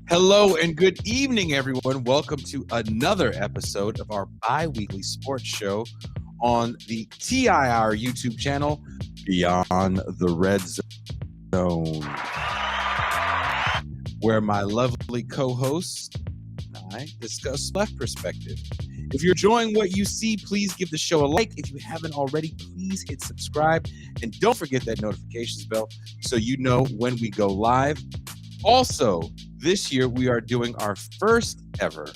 Hello and good evening, everyone. Welcome to another episode of our bi-weekly sports show on the TIR YouTube channel, Beyond the Red Zone, where my lovely co-hosts and I discuss left perspective. If you're enjoying what you see, please give the show a like. If you haven't already, please hit subscribe. And don't forget that notifications bell so you know when we go live. Also, this year we are doing our first ever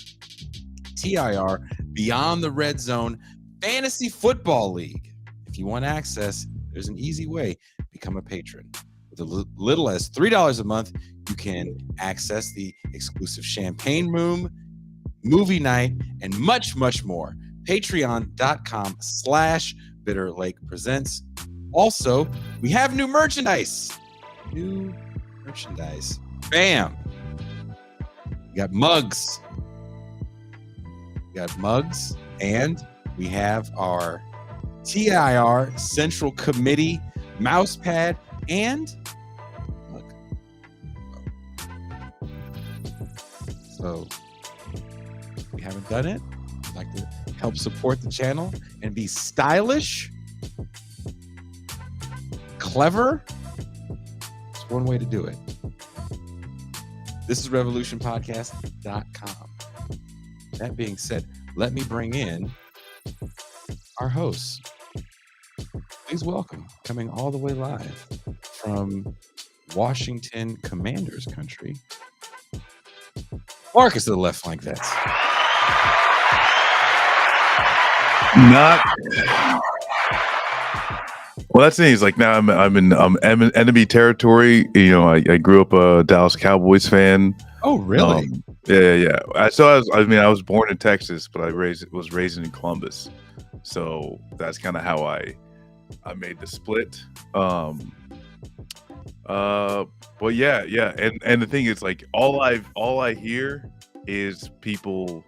TIR Beyond the Red Zone Fantasy Football League. If you want access, there's an easy way. Become a patron. With as little as $3 a month, you can access the exclusive champagne room, movie night, and much, much more. Patreon.com/Bitter Lake Presents. Also, we have new merchandise. Bam. We got mugs. And we have our TIR Central Committee mouse pad and mug. So, if you haven't done it, I'd like to help support the channel and be stylish, clever. It's one way to do it. This is revolutionpodcast.com. That being said, let me bring in our hosts. Please welcome, coming all the way live from Washington Commanders country, Marcus of the Left Flank Vets. Well, that's the thing. Is like now I'm in enemy territory. You know, I grew up a Dallas Cowboys fan. Oh, really? Yeah. I was born in Texas, but I was raised in Columbus. So that's kind of how I made the split. But yeah. And the thing is, like, all I hear is people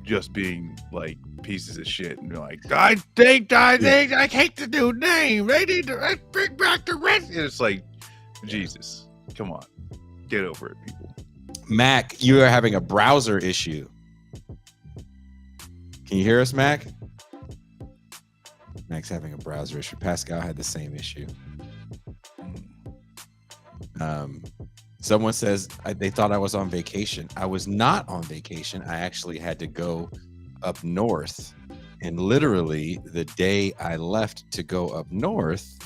just being like pieces of shit, and you're like, I hate the new name. They need to bring back the red. And it's like, Jesus, come on, get over it, people. Mac, you are having a browser issue. Can you hear us, Mac? Mac's having a browser issue. Pascal had the same issue. Someone says they thought I was on vacation. I was not on vacation. I actually had to go up north, and literally the day I left to go up north,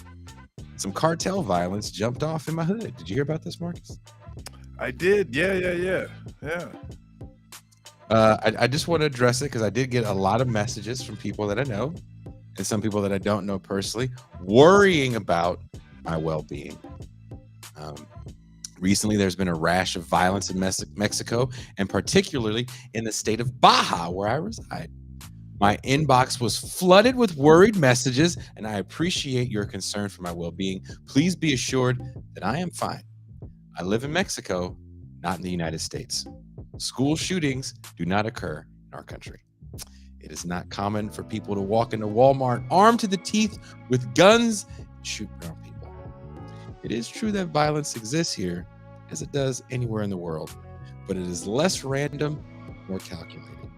some cartel violence jumped off in my hood. Did you hear about this, Marcus? I did. Yeah. I just want to address it because I did get a lot of messages from people that I know and some people that I don't know personally worrying about my well-being. Recently, there's been a rash of violence in Mexico, and particularly in the state of Baja, where I reside. My inbox was flooded with worried messages, and I appreciate your concern for my well-being. Please be assured that I am fine. I live in Mexico, not in the United States. School shootings do not occur in our country. It is not common for people to walk into Walmart armed to the teeth with guns and shoot brown people. It is true that violence exists here, as it does anywhere in the world, but it is less random, more calculated.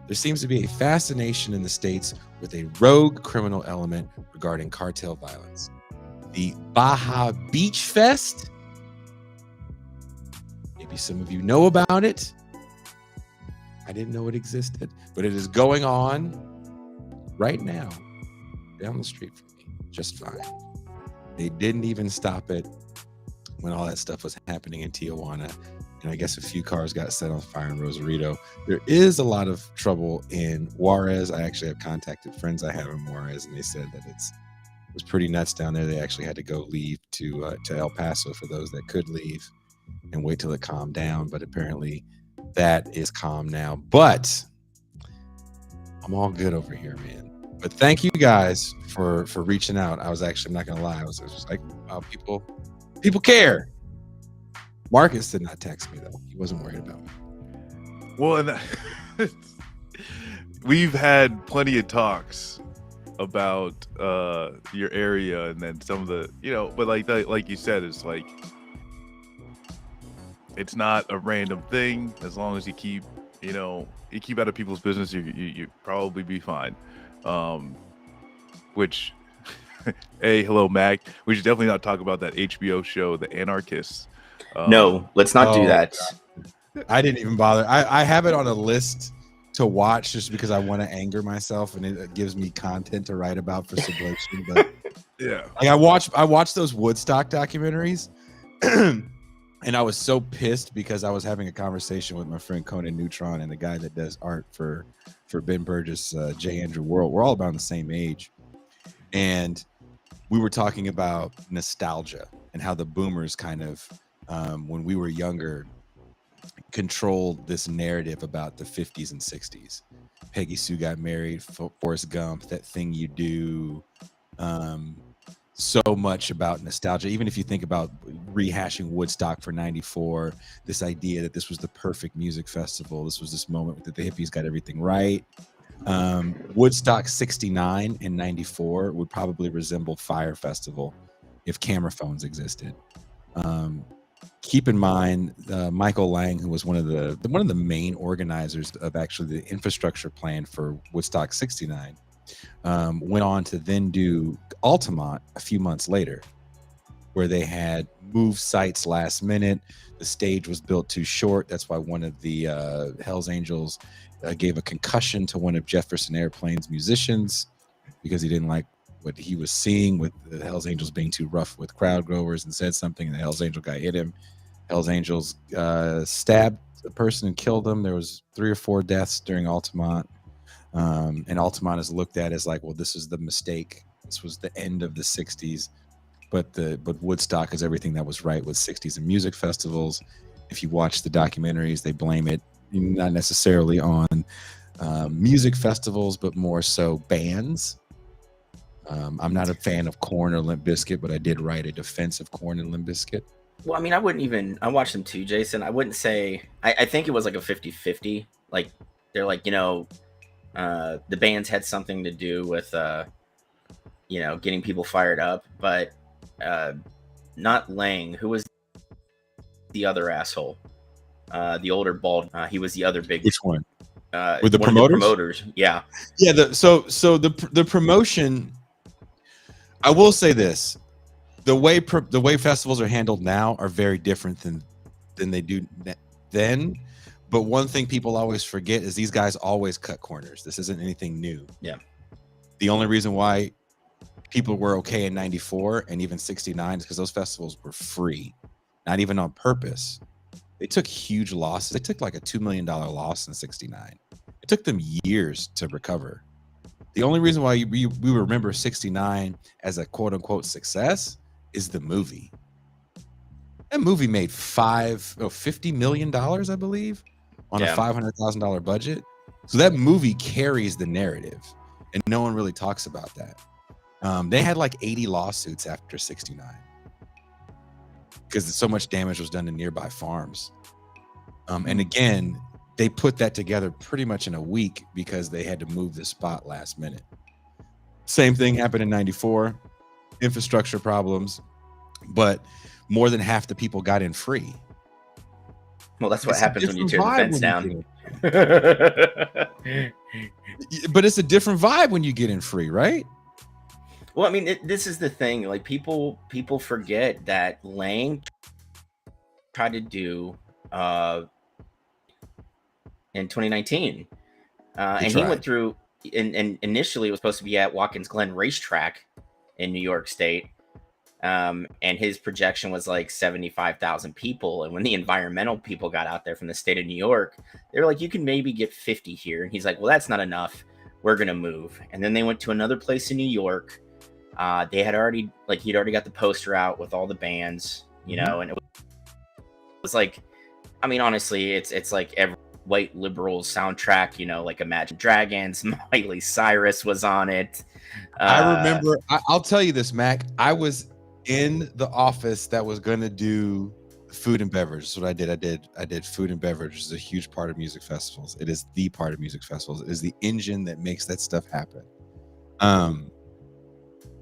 There seems to be a fascination in the States with a rogue criminal element regarding cartel violence. The Baja Beach Fest. Maybe some of you know about it. I didn't know it existed, but it is going on right now down the street from me, just fine. They didn't even stop it when all that stuff was happening in Tijuana. And I guess a few cars got set on fire in Rosarito. There is a lot of trouble in Juarez. I actually have contacted friends I have in Juarez, and they said that it was pretty nuts down there. They actually had to go leave to El Paso for those that could leave and wait till it calmed down. But apparently that is calm now. But I'm all good over here, man. But thank you guys for reaching out. I'm not gonna lie. I was just like, wow, people care. Marcus did not text me though. He wasn't worried about me. Well, we've had plenty of talks about your area, and then some of the, but like you said, it's like it's not a random thing. As long as you keep, you keep out of people's business, you probably be fine. Which, hey, hello, Mac. We should definitely not talk about that HBO show, The Anarchists. No, let's not do Oh, that. I didn't even bother. I have it on a list to watch just because I want to anger myself, and it gives me content to write about for Sublation. But Yeah. like I watched those Woodstock documentaries, and I was so pissed because I was having a conversation with my friend Conan Neutron and the guy that does art for Ben Burgess, J. Andrew World. We're all about the same age, and we were talking about nostalgia and how the boomers kind of, when we were younger, controlled this narrative about the 50s and 60s. Peggy Sue got married, Forrest Gump, That Thing You Do, so much about nostalgia. Even if you think about rehashing Woodstock for 94, this idea that this was the perfect music festival, this was this moment that the hippies got everything right. Woodstock 69 and 94 would probably resemble Fire Festival if camera phones existed. Keep in mind, Michael Lang, who was one of the main organizers of actually the infrastructure plan for Woodstock 69, went on to then do Altamont a few months later, where they had moved sites last minute. The stage was built too short. That's why one of the Hells Angels gave a concussion to one of Jefferson Airplane's musicians because he didn't like what he was seeing with the Hells Angels being too rough with crowd goers, and said something, and the Hells Angel guy hit him. Hells Angels stabbed a person and killed him. There was 3 or 4 deaths during Altamont. And Altamont is looked at as like, well, this is the mistake. This was the end of the 60s. But Woodstock is everything that was right with 60s and music festivals. If you watch the documentaries, they blame it not necessarily on music festivals, but more so bands. I'm not a fan of Korn or Limp Bizkit, but I did write a defense of Korn and Limp Bizkit. Well, I mean, I watched them too, Jason. I wouldn't say, I think it was like a 50-50. Like, they're like, the bands had something to do with, getting people fired up, but not Lang, who was the other asshole, the older bald, he was the other big. Which one? With the promoters? Yeah. So the promotion, I will say this. The way festivals are handled now are very different than they do then. But one thing people always forget is these guys always cut corners. This isn't anything new. Yeah. The only reason why people were okay in 94 and even 69 is because those festivals were free, not even on purpose. They took huge losses. They took like a $2 million loss in 69. It took them years to recover. The only reason why we remember 69 as a quote unquote success is the movie. That movie made $50 million, I believe, on a $500,000 budget. So that movie carries the narrative, and no one really talks about that. They had like 80 lawsuits after 69 because so much damage was done to nearby farms. And again, they put that together pretty much in a week because they had to move the spot last minute. Same thing happened in 94, infrastructure problems, but more than half the people got in free. Well, that's what happens when you tear the fence down. But it's a different vibe when you get in free, right? Well, I mean, this is the thing. Like, people forget that Lang tried to do in 2019, and he went through. And initially, it was supposed to be at Watkins Glen Racetrack in New York State, and his projection was like 75,000 people. And when the environmental people got out there from the state of New York, they were like, "You can maybe get 50 here." And he's like, "Well, that's not enough. We're gonna move." And then they went to another place in New York. They had already, like, he'd already got the poster out with all the bands, and it was like, I mean, honestly, it's like every white liberal soundtrack, like Imagine Dragons, Miley Cyrus was on it. I remember, I'll tell you this, Mac, I was in the office that was going to do food and beverage. That's what I did. I did food and beverage, which is a huge part of music festivals. It is the part of music festivals. It is the engine that makes that stuff happen.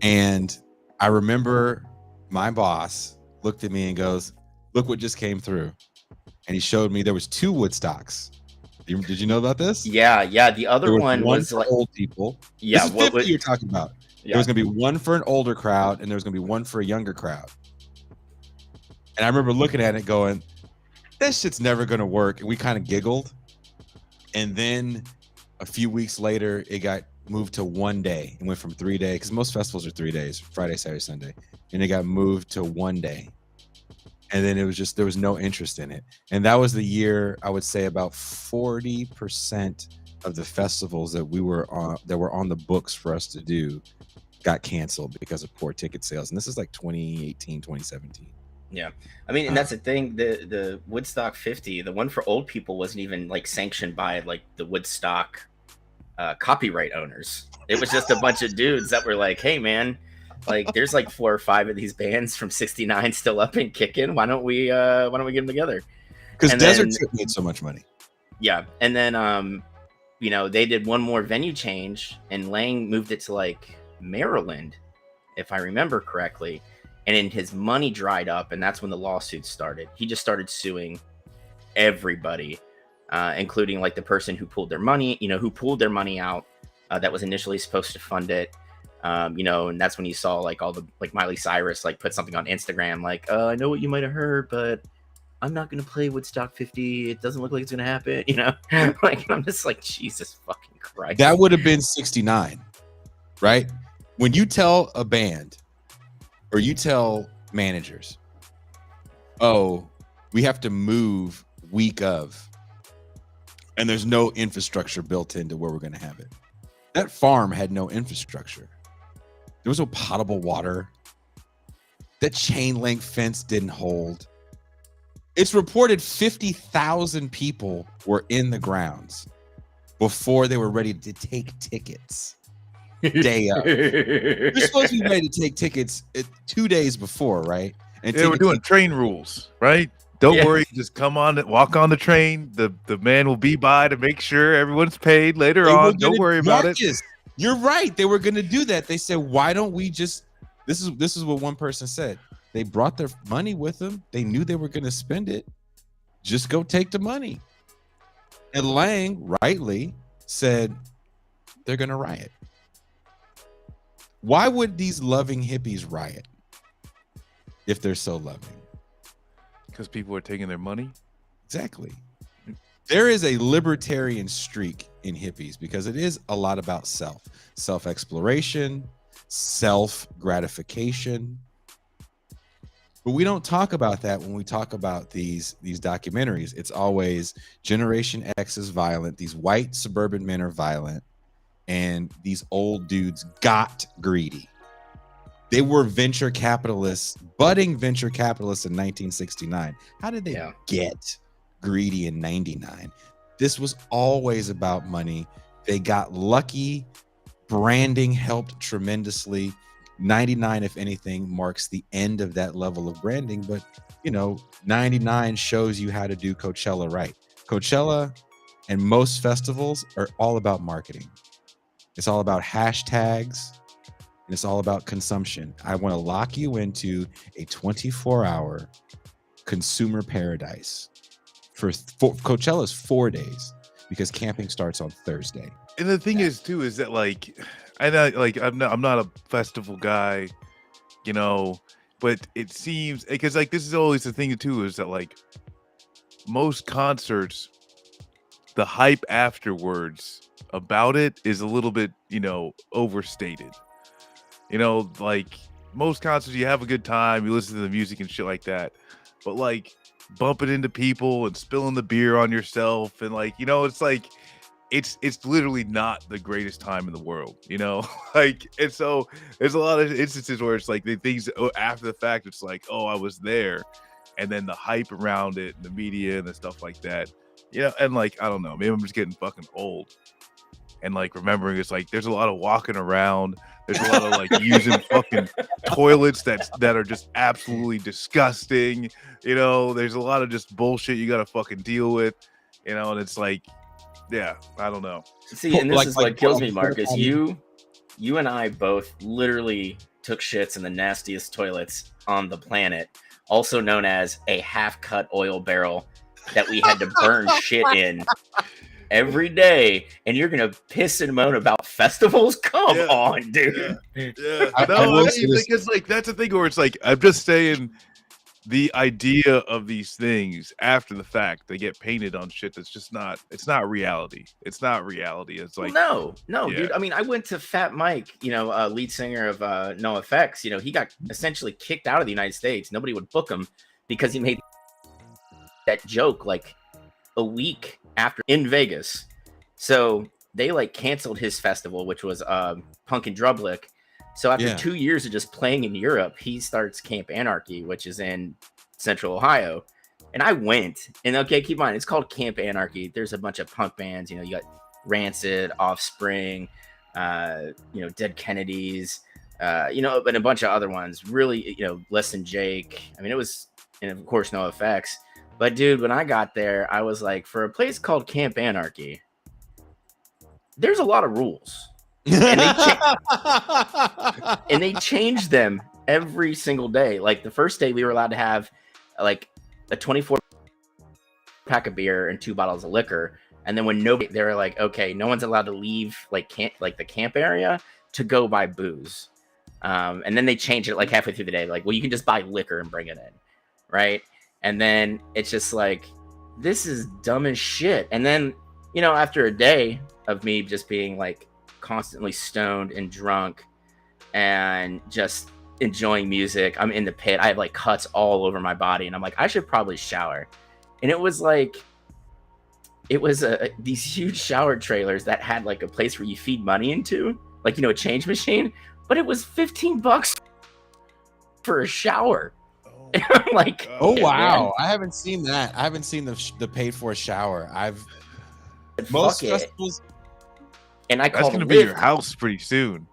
And I remember my boss looked at me and goes, Look what just came through. And he showed me there was 2 Woodstocks. Did you know about this? Yeah. The other one was for like old people. Yeah, this is 50 you're talking about. Yeah. There was going to be one for an older crowd, and there was going to be one for a younger crowd. And I remember looking at it going, that shit's never going to work. And we kind of giggled. And then a few weeks later, it got moved to 1 day and went from 3 days, because most festivals are 3 days, Friday, Saturday, Sunday. And it got moved to 1 day. And then it was just, there was no interest in it. And that was the year, I would say about 40% of the festivals that were on the books for us to do got canceled because of poor ticket sales. And this is like 2018, 2017. Yeah. I mean, and that's the thing, the Woodstock 50, the one for old people wasn't even like sanctioned by like the Woodstock copyright owners. It was just a bunch of dudes that were like, hey man, like there's like 4 or 5 of these bands from '69 still up and kicking. Why don't we get them together? Because Desert Trip made so much money. Yeah. And then they did one more venue change, and Lang moved it to like Maryland, if I remember correctly. And then his money dried up, and that's when the lawsuits started. He just started suing everybody, including like the person who pulled their money, who pulled their money out that was initially supposed to fund it. And that's when you saw like all the like Miley Cyrus like put something on Instagram like, I know what you might have heard, but I'm not gonna play Woodstock 50. It doesn't look like it's gonna happen, like I'm just like, Jesus fucking Christ. That would have been 69, right? When you tell a band or you tell managers, oh, we have to move week of, and there's no infrastructure built into where we're gonna have it. That farm had no infrastructure. There was no potable water. That chain link fence didn't hold. It's reported 50,000 people were in the grounds before they were ready to take tickets. Day up. You're supposed to be ready to take tickets 2 days before, right? And they were doing train rules, right? Don't worry, just come on, walk on the train. The man will be by to make sure everyone's paid later on. Don't worry about it. You're right. They were going to do that. They said, why don't we just, this is what one person said. They brought their money with them. They knew they were going to spend it. Just go take the money. And Lang rightly said, they're going to riot. Why would these loving hippies riot if they're so loving? Because people are taking their money. Exactly. There is a libertarian streak in hippies because it is a lot about self-exploration, self-gratification. But we don't talk about that when we talk about these documentaries. It's always Generation X is violent. These white suburban men are violent. And these old dudes got greedy. They were venture capitalists, budding venture capitalists in 1969. How did they get greedy in 99? This was always about money. They got lucky. Branding helped tremendously. 99, if anything, marks the end of that level of branding. But, 99 shows you how to do Coachella right. Coachella and most festivals are all about marketing. It's all about hashtags. And it's all about consumption. I want to lock you into a 24-hour consumer paradise. For Coachella's 4 days because camping starts on Thursday. And the thing is too is that I'm not a festival guy, but it seems because this is always the thing too is that most concerts, the hype afterwards about it is a little bit overstated. Most concerts, you have a good time, you listen to the music and shit like that. But bumping into people and spilling the beer on yourself and it's literally not the greatest time in the world, and so there's a lot of instances where it's the things after the fact, it's oh, I was there. And then the hype around it and the media and the stuff like that, and I don't know, maybe I'm just getting fucking old. And remembering it's there's a lot of walking around. There's a lot of using fucking toilets that are just absolutely disgusting. There's a lot of just bullshit you gotta fucking deal with. And it's yeah, I don't know. See, and this is what kills me, Marcus. You and I both literally took shits in the nastiest toilets on the planet also known as a half-cut oil barrel that we had to burn shit in every day. And you're gonna piss and moan about festivals? Come on, dude. Yeah. I No, will I say mean, this- because like that's the thing where it's like I'm just saying the idea of these things after the fact, they get painted on shit that's just not. It's not reality. It's not reality. It's like no, yeah. dude. I mean, I went to Fat Mike, lead singer of NoFX. He got essentially kicked out of the United States. Nobody would book him because he made that joke like a week after in Vegas. So they like canceled his festival, which was Punk and Drublick. So after 2 years of just playing in Europe, he starts Camp Anarchy, which is in Central Ohio. And I went, and okay, keep in mind, it's called Camp Anarchy. There's a bunch of punk bands, you got Rancid, Offspring, Dead Kennedys, and a bunch of other ones. Really, Less Than Jake. I mean, it was, and of course, NoFX. But dude, when I got there, I was like, for a place called Camp Anarchy, there's a lot of rules. And they changed them every single day. Like the first day we were allowed to have like a 24 pack of beer and 2 bottles of liquor. And then when they were like, okay, no one's allowed to leave the camp area to go buy booze. And then they changed it like halfway through the day. Like, well, you can just buy liquor and bring it in. Right. And then it's just like, this is dumb as shit. And then, after a day of me just being like constantly stoned and drunk and just enjoying music, I'm in the pit. I have like cuts all over my body. And I'm like, I should probably shower. And it was these huge shower trailers that had like a place where you feed money into, like, a change machine, but it was $15 for a shower. And I'm like, oh wow, man. I haven't seen that. I haven't seen the paid for shower. Most festivals, and that's gonna be your house pretty soon.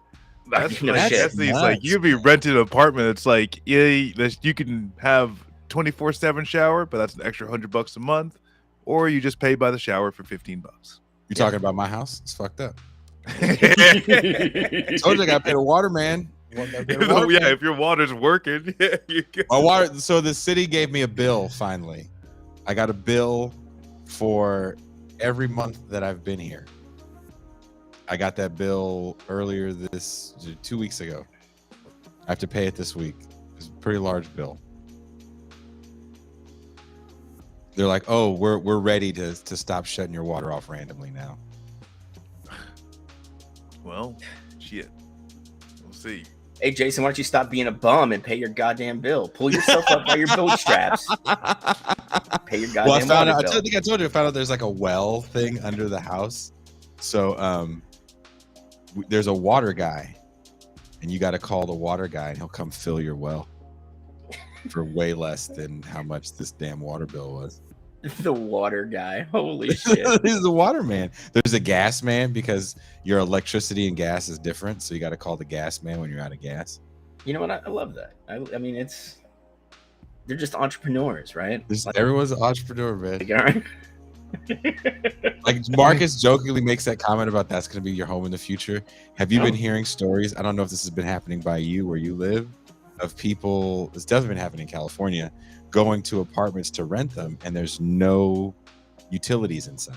That's like you'd be renting an apartment. It's like you can have 24/7 shower, but that's an extra $100 a month, or you just pay by the shower for $15. You talking about my house? It's fucked up. I told you I got to pay the water man. If your water's working, my water. So the city gave me a bill. Finally, I got a bill for every month that I've been here. I got that bill earlier 2 weeks ago. I have to pay it this week. It's a pretty large bill. They're like, oh, we're ready to stop shutting your water off randomly now. Well, shit. We'll see. Hey, Jason, why don't you stop being a bum and pay your goddamn bill? Pull yourself up by your bootstraps. Pay your goddamn bill. I think I told you I found out there's like a well thing under the house. So there's a water guy, and you got to call the water guy, and he'll come fill your well for way less than how much this damn water bill was. The water guy. Holy shit. He's the water man. There's a gas man because your electricity and gas is different. So you got to call the gas man when you're out of gas. You know what? I love that. I mean, they're just entrepreneurs, right? Everyone's an entrepreneur, man. Right? Like Marcus jokingly makes that comment about that's going to be your home in the future. Have you been hearing stories? I don't know if this has been happening by you where you live, of people, it's definitely been happening in California, going to apartments to rent them, and there's no utilities inside.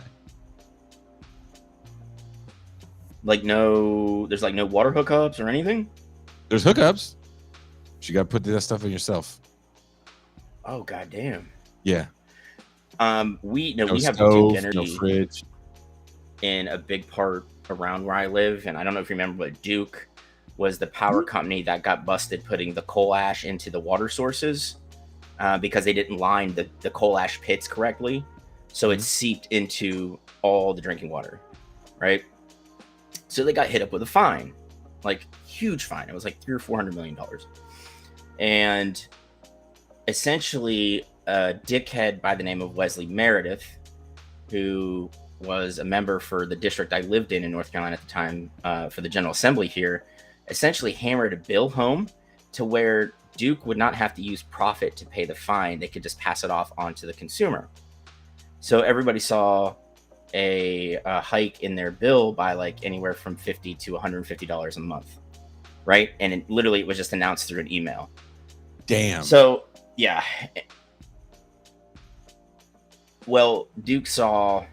There's no water hookups or anything? There's hookups. But you got to put that stuff in yourself. Oh, goddamn. Yeah. We have stove, Duke Energy, no fridge. In a big part around where I live, and I don't know if you remember, but Duke was the power company that got busted putting the coal ash into the water sources because they didn't line the coal ash pits correctly, so it seeped into all the drinking water, right? So they got hit up with a fine, like huge fine. It was like $300 or $400 million, and essentially a dickhead by the name of Wesley Meredith, who was a member for the district I lived in North Carolina at the time, for the General Assembly here, essentially hammered a bill home to where Duke would not have to use profit to pay the fine. They could just pass it off onto the consumer. So everybody saw a hike in their bill by like anywhere from $50 to $150 a month, right? And it was just announced through an email. Damn. So Yeah. Well, Duke saw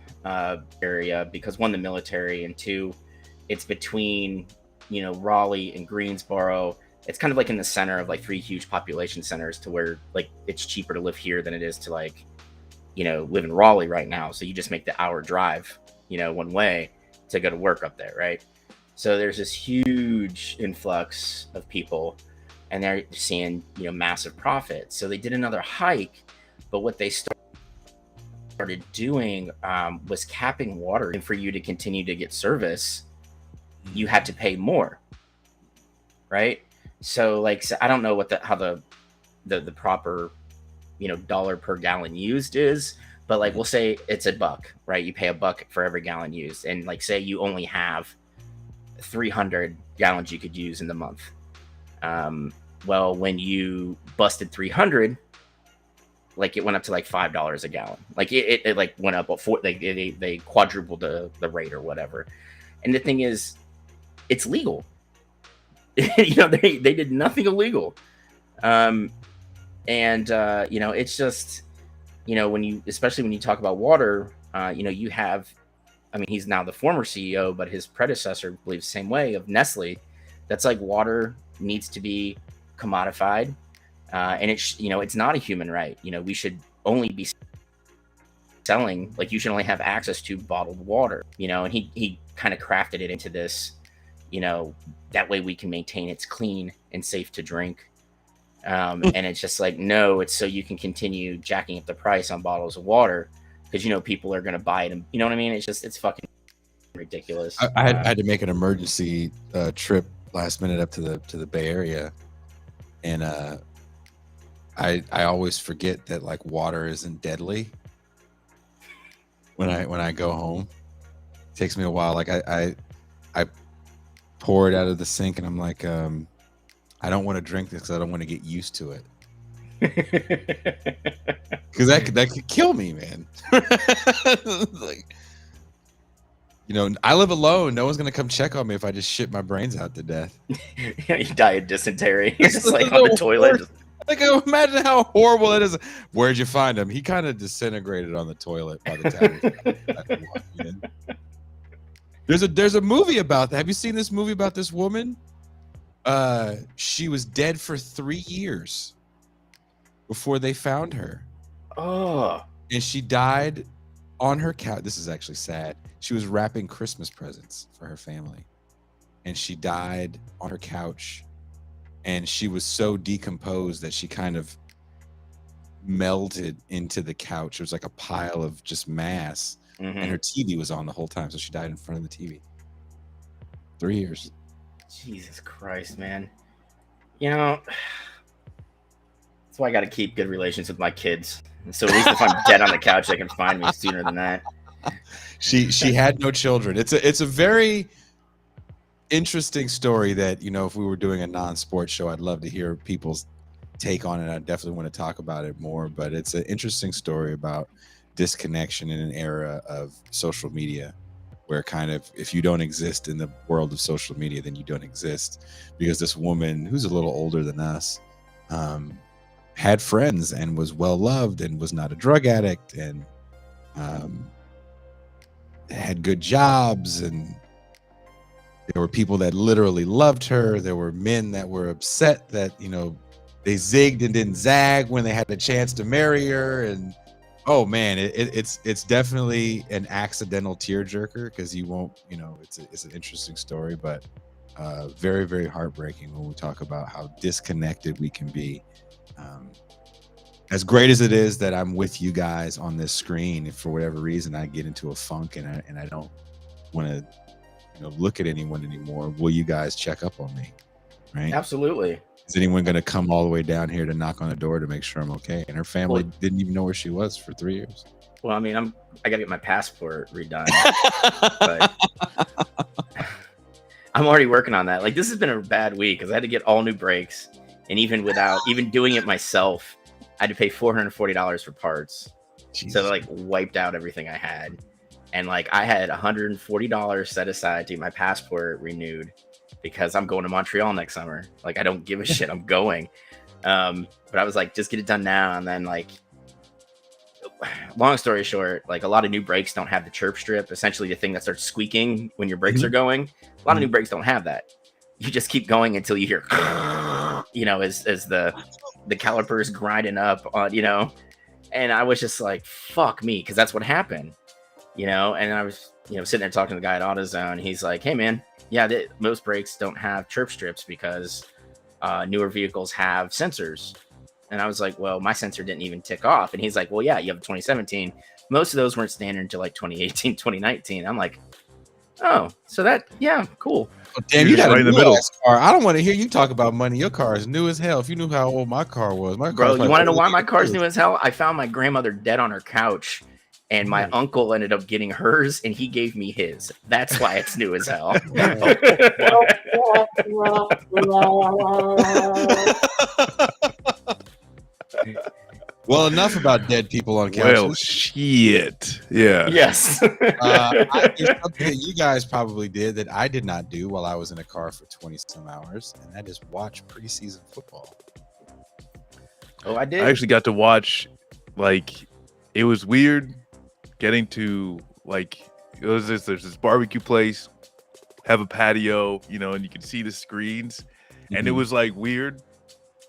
area because one, the military, and two, it's between, Raleigh and Greensboro. It's kind of like in the center of like three huge population centers, to where like it's cheaper to live here than it is to like, live in Raleigh right now. So you just make the hour drive, one way to go to work up there, right? So there's this huge influx of people, and they're seeing, massive profits. So they did another hike, but what they started doing was capping water. And for you to continue to get service, you had to pay more, right? So I don't know how the proper, dollar per gallon used is, but like we'll say it's $1, right? You pay $1 for every gallon used, and like say you only have 300 gallons you could use in the month. Well, when you busted 300, like it went up to like $5 a gallon. Like it like went up they quadrupled the rate or whatever. And the thing is, it's legal. They did nothing illegal. It's just, especially when you talk about water, you have, he's now the former CEO, but his predecessor believes the same way, of Nestle. That's like water needs to be commodified. And it's not a human right. We should only be selling, like you should only have access to bottled water, and he kind of crafted it into this, that way we can maintain it's clean and safe to drink. And it's just like, no, it's so you can continue jacking up the price on bottles of water because, people are going to buy it. And you know what I mean? It's fucking ridiculous. I had to make an emergency trip last minute up to the Bay Area. And I always forget that like water isn't deadly when I go home. It takes me a while. Like I pour it out of the sink and I'm like, I don't want to drink this because I don't want to get used to it. Because that could kill me, man. Like, I live alone. No one's gonna come check on me if I just shit my brains out to death. You die of dysentery. It's like on the toilet. Like, imagine how horrible it is. Where'd you find him? He kind of disintegrated on the toilet by the time. There's a movie about that. Have you seen this movie about this woman? She was dead for 3 years before they found her. Oh. And she died on her couch. This is actually sad. She was wrapping Christmas presents for her family. And she died on her couch. And she was so decomposed that she kind of melted into the couch. It was like a pile of just mass. Mm-hmm. And her TV was on the whole time. So she died in front of the TV. 3 years. Jesus Christ, man. That's why I got to keep good relations with my kids. So at least if I'm dead on the couch, they can find me sooner than that. She had no children. It's a very interesting story that, if we were doing a non-sports show, I'd love to hear people's take on it. I definitely want to talk about it more, but it's an interesting story about disconnection in an era of social media, where kind of if you don't exist in the world of social media, then you don't exist. Because this woman, who's a little older than us, had friends and was well loved and was not a drug addict and had good jobs, and there were people that literally loved her. There were men that were upset that they zigged and didn't zag when they had the chance to marry her. And oh man, it's definitely an accidental tearjerker, because you won't, it's an interesting story, but very, very heartbreaking when we talk about how disconnected we can be. As great as it is that I'm with you guys on this screen, if for whatever reason I get into a funk and I don't want to look at anyone anymore, will you guys check up on me? Right? Absolutely. Is anyone going to come all the way down here to knock on the door to make sure I'm okay? And her family didn't even know where she was for 3 years. Well, I gotta get my passport redone, but I'm already working on that. Like, this has been a bad week because I had to get all new brakes, and even without even doing it myself, I had to pay $440 for parts. Jeez. So like wiped out everything I had, and like I had $140 set aside to get my passport renewed because I'm going to Montreal next summer. Like, I don't give a shit. I'm going. But I was like, just get it done now. And then like, long story short, like a lot of new brakes don't have the chirp strip, essentially the thing that starts squeaking when your brakes are going. A lot of new brakes don't have that. You just keep going until you hear, as the calipers grinding up on, and I was just like, fuck me. Cause that's what happened, and I was, sitting there talking to the guy at AutoZone. He's like, hey man, yeah, most brakes don't have chirp strips because newer vehicles have sensors. And I was like, well, my sensor didn't even tick off. And he's like, well, yeah, you have a 2017. Most of those weren't standard until like 2018, 2019. I'm like, oh, so cool. Oh, damn, you got right in the middle. Car. I don't want to hear you talk about money. Your car is new as hell. If you knew how old my car was, bro, you want to know why my car's new as hell? I found my grandmother dead on her couch, and my uncle ended up getting hers, and he gave me his. That's why it's new as hell. Well, enough about dead people on couches. Well, shit. Yeah. Yes. It's something that you guys probably did that I did not do while I was in a car for 20-some hours, and that is watch preseason football. Oh, I did. I actually got to watch, it was weird getting to, there's this barbecue place, have a patio, and you can see the screens, and it was, weird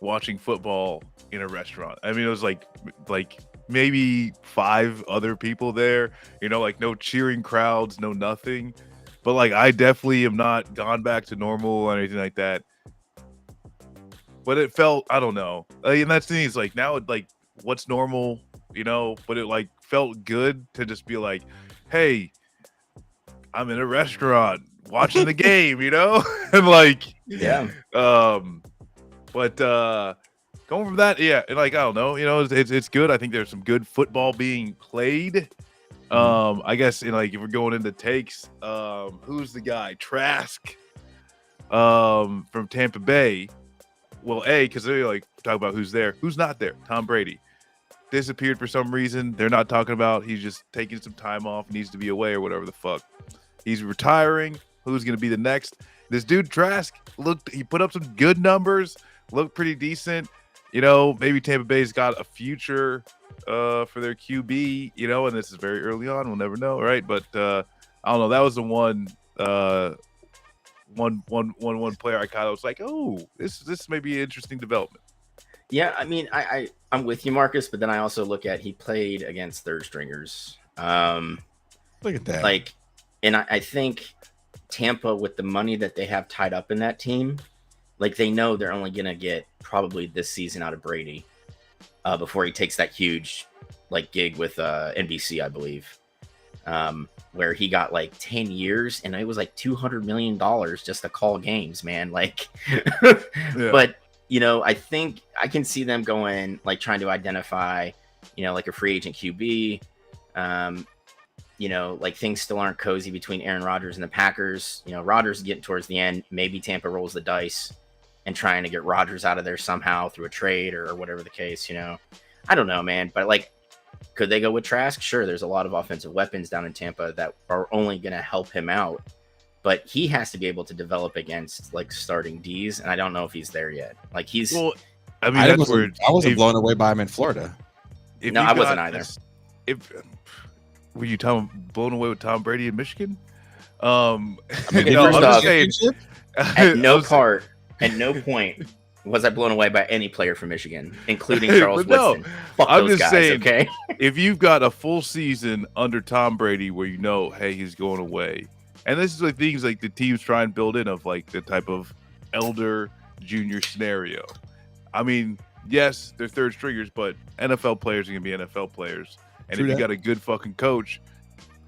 watching football in a restaurant. I mean, it was like maybe 5 other people there, no cheering crowds, no nothing. But I definitely am not gone back to normal or anything like that. But it felt, I don't know. And that's the thing, is now what's normal, but it felt good to just be like, hey, I'm in a restaurant watching the game, and yeah. But going from that, yeah, and I don't know, it's good. I think there's some good football being played. I guess if we're going into takes, who's the guy? Trask, from Tampa Bay. Well, because they talk about who's there, who's not there. Tom Brady disappeared for some reason. They're not talking about. He's just taking some time off, needs to be away or whatever the fuck. He's retiring. Who's going to be the next? This dude Trask he put up some good numbers, looked pretty decent. Maybe Tampa Bay's got a future for their QB, and this is very early on. We'll never know, right? But I don't know. That was the one player I kind of was like, oh, this may be an interesting development. Yeah, I mean, I'm with you, Marcus, but then I also look at he played against third stringers. Look at that. And I think Tampa, with the money that they have tied up in that team, they know they're only gonna get probably this season out of Brady before he takes that huge gig with NBC, I believe, where he got 10 years and it was $200 million just to call games, man. Yeah. But I think I can see them going trying to identify a free agent QB. Things still aren't cozy between Aaron Rodgers and the Packers. Rodgers is getting towards the end. Maybe Tampa rolls the dice and trying to get Rodgers out of there somehow through a trade or whatever the case, I don't know, man. But could they go with Trask? Sure. There's a lot of offensive weapons down in Tampa that are only going to help him out. But he has to be able to develop against starting D's. And I don't know if he's there yet. He's. Well, I mean, I wasn't blown away by him in Florida. No, I wasn't either. Were you blown away with Tom Brady in Michigan? I'm just saying, at no point was I blown away by any player from Michigan, including Charles Woodson. Fuck I'm those just guys, saying, okay? If you've got a full season under Tom Brady where hey, he's going away, and this is things the teams try and build in of the type of elder junior scenario. I mean, yes, they're third stringers, but NFL players are going to be NFL players. And if you got a good fucking coach,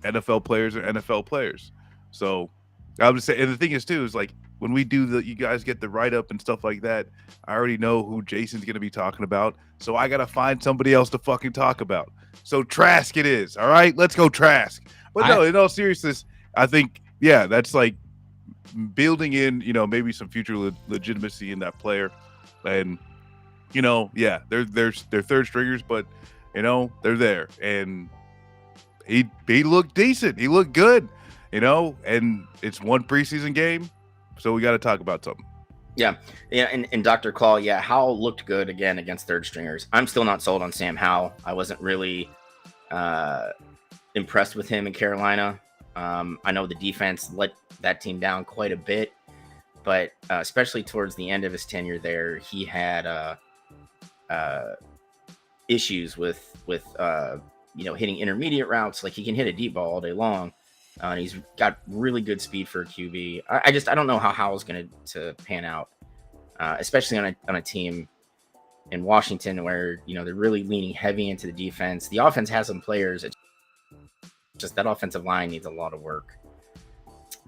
NFL players are NFL players. So I would say, and the thing is too, is when we do you guys get the write-up and stuff like that, I already know who Jason's going to be talking about. So I got to find somebody else to fucking talk about. So Trask it is. All right, let's go Trask. But no, in all seriousness, I think, yeah, that's building in, maybe some future legitimacy in that player. And, yeah, they're third stringers, but they're there, and he looked decent. He looked good, and it's one preseason game, so we got to talk about something. Yeah, and Dr. Claw, yeah, Howell looked good again against third stringers. I'm still not sold on Sam Howell. I wasn't really impressed with him in Carolina. I know the defense let that team down quite a bit, but especially towards the end of his tenure there, he had issues with hitting intermediate routes. Like, he can hit a deep ball all day long. And he's got really good speed for a QB. I don't know how Howell's going to pan out, especially on a team in Washington where they're really leaning heavy into the defense. The offense has some players. It's just that offensive line needs a lot of work.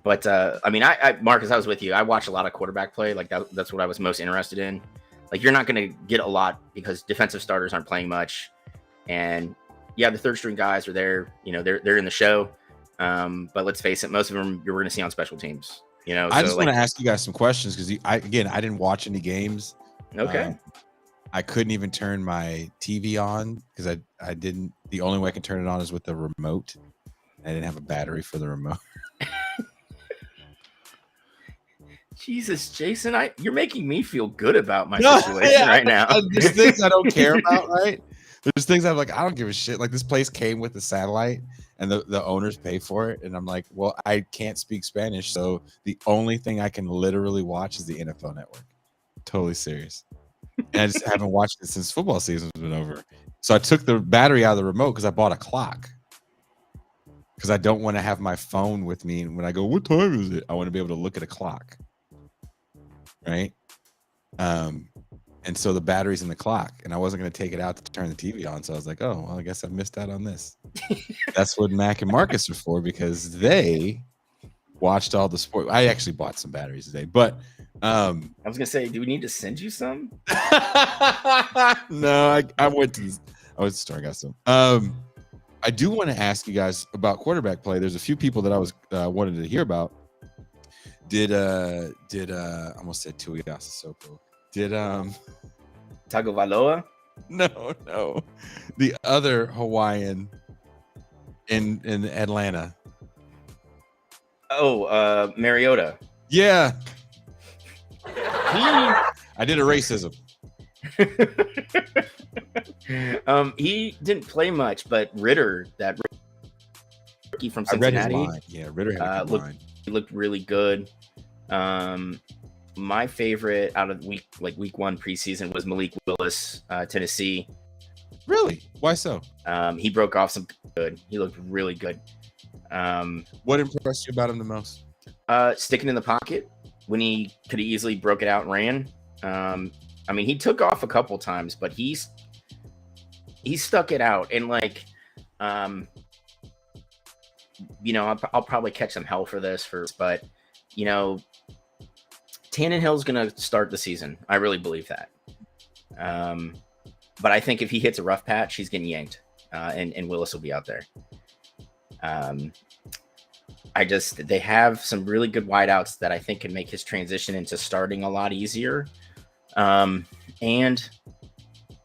But I Marcus, I was with you. I watched a lot of quarterback play. Like that's what I was most interested in. Like, you're not going to get a lot because defensive starters aren't playing much, and yeah, the third string guys are there. They're in the show. But let's face it, most of them you're going to see on special teams. I just want to ask you guys some questions because I didn't watch any games. Okay. I couldn't even turn my TV on because I didn't. The only way I can turn it on is with the remote. I didn't have a battery for the remote. Jesus, Jason, you're making me feel good about my situation right now. There's things I don't care about, right? There's things I'm like, I don't give a shit. Like, this place came with the satellite and the owners pay for it. And I'm like, well, I can't speak Spanish. So the only thing I can literally watch is the NFL Network. Totally serious. And I just haven't watched it since football season's been over. So I took the battery out of the remote because I bought a clock. Because I don't want to have my phone with me. And when I go, what time is it? I want to be able to look at a clock. Right? And so the battery's in the clock, and I wasn't going to take it out to turn the TV on. So I was like, oh, well, I guess I missed out on this. That's what Mac and Marcus are for, because they watched all the sport. I actually bought some batteries today, but I was going to say, do we need to send you some? No, I went to the store. I got some. I do want to ask you guys about quarterback play. There's a few people that I was wanted to hear about. Did I almost said Tuiasa Soko. Did Tagovailoa? No. The other Hawaiian in Atlanta. Oh, Mariota. Yeah. I did a racism. He didn't play much, but Ritter, that rookie from Cincinnati, I read his line. Yeah, Ritter had a good line. He looked really good. My favorite out of week one preseason was Malik Willis, Tennessee. Really? Why so? He broke off some good. He looked really good. What impressed you about him the most? Sticking in the pocket when he could have easily broke it out and ran. He took off a couple times, but he stuck it out. And I'll probably catch some hell for this, but Tannehill's going to start the season. I really believe that. But I think if he hits a rough patch, he's getting yanked, and Willis will be out there. They have some really good wideouts that I think can make his transition into starting a lot easier. And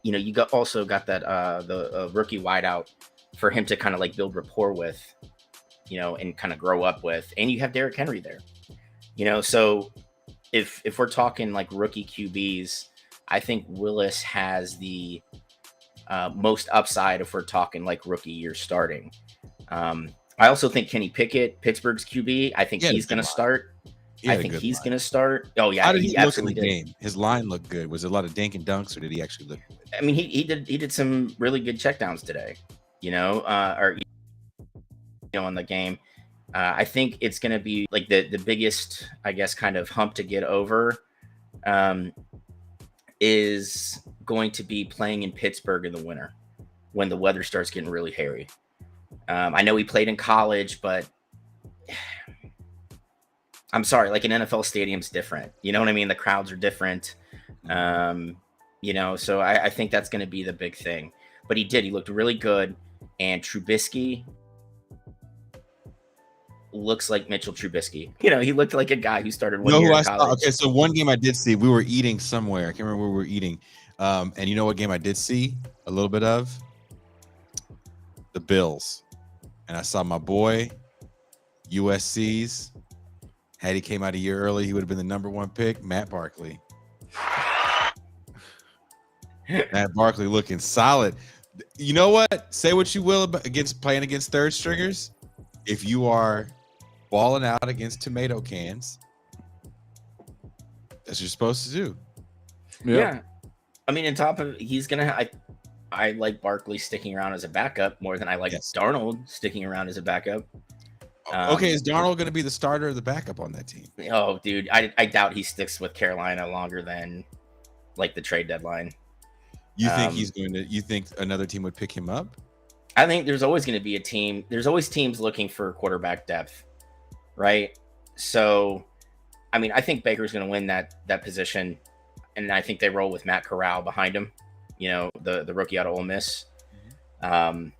you also got that the rookie wideout for him to kind of build rapport with, and kind of grow up with. And you have Derrick Henry there, so if we're talking rookie QBs, I think Willis has the most upside if we're talking rookie year starting. I also think Kenny Pickett, Pittsburgh's QB, I think he's going to start. I think he's going to start. Oh yeah, how did he look in the game? His line looked good. Was it a lot of dink and dunks, or did he actually look good? He did some really good checkdowns today. On the game. I think it's going to be the biggest, I guess, kind of hump to get over is going to be playing in Pittsburgh in the winter when the weather starts getting really hairy. I know he played in college, but I'm sorry, an NFL stadium's different. You know what I mean? The crowds are different. So I think that's going to be the big thing. But he looked really good. And Trubisky looks like Mitchell Trubisky. He looked like a guy who started one year in college. Okay, so one game I did see, we were eating somewhere. I can't remember where we were eating. And you know what game I did see a little bit of? The Bills. And I saw my boy, USC's Had he came out a year early, he would have been the number 1 pick. Matt Barkley. Matt Barkley looking solid. You know what? Say what you will about playing against third stringers. If you are balling out against tomato cans, that's what you're supposed to do. Yeah. I mean, on top of he's gonna. I like Barkley sticking around as a backup more than I like Darnold sticking around as a backup. Okay, is Darnold going to be the starter or the backup on that team? Oh, dude, I doubt he sticks with Carolina longer than like the trade deadline. You think he's going to? You think another team would pick him up? I think there's always going to be a team. There's always teams looking for quarterback depth, right? So, I mean, I think Baker's going to win that position, and I think they roll with Matt Corral behind him. You know, the rookie out of Ole Miss. Darnold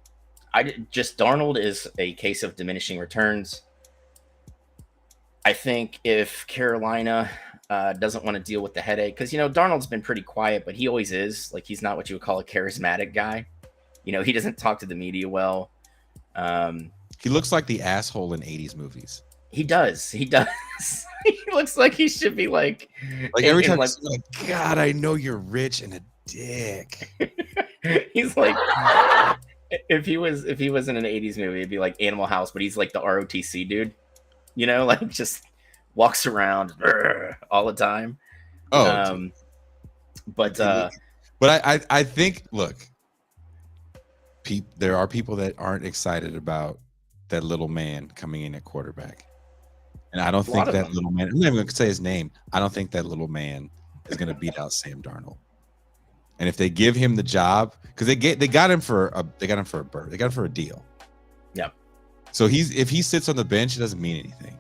is a case of diminishing returns. I think if Carolina doesn't want to deal with the headache, because, you know, Darnold's been pretty quiet, but he always is. Like, he's not what you would call a charismatic guy. You know, he doesn't talk to the media well. He looks like the asshole in 80s movies. He does. He looks like he should be like every time, like, God, I know you're rich and a dick. He's like, if he was in an 80s movie, it'd be like Animal House, but he's like the ROTC dude, you know, like just walks around all the time. But I think, look, there are people that aren't excited about that little man coming in at quarterback, and I don't think that little man, I'm not even going to say his name, I don't think that little man is going to beat out Sam Darnold. And if they give him the job, because they got him for a deal. Yeah. So if he sits on the bench, it doesn't mean anything.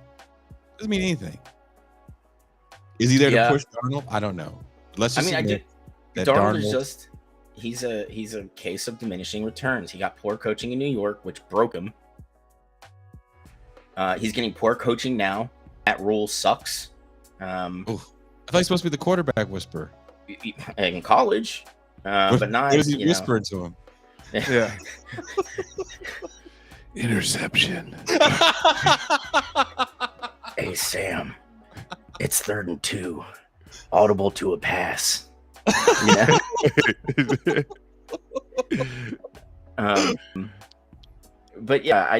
It doesn't mean anything. Is he there to push Darnold? I don't know. Let's just Darnold is just he's a case of diminishing returns. He got poor coaching in New York, which broke him. He's getting poor coaching now. That rule sucks. I thought he was supposed to be the quarterback whisperer in college, but not. What is he whispering to him? Yeah. Interception. Hey, Sam, it's 3rd and 2. Audible to a pass. You know? But yeah,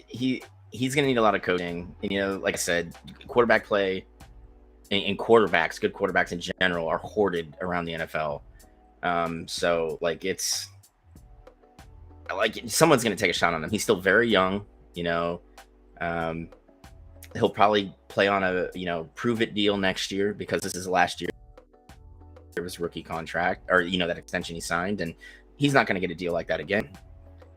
he's gonna need a lot of coaching. And, you know, like I said, quarterback play and quarterbacks, good quarterbacks in general, are hoarded around the NFL. So like it's like someone's gonna take a shot on him. He's still very young, you know. He'll probably play on a prove it deal next year because this is the last year of his rookie contract, or that extension he signed, and he's not going to get a deal like that again.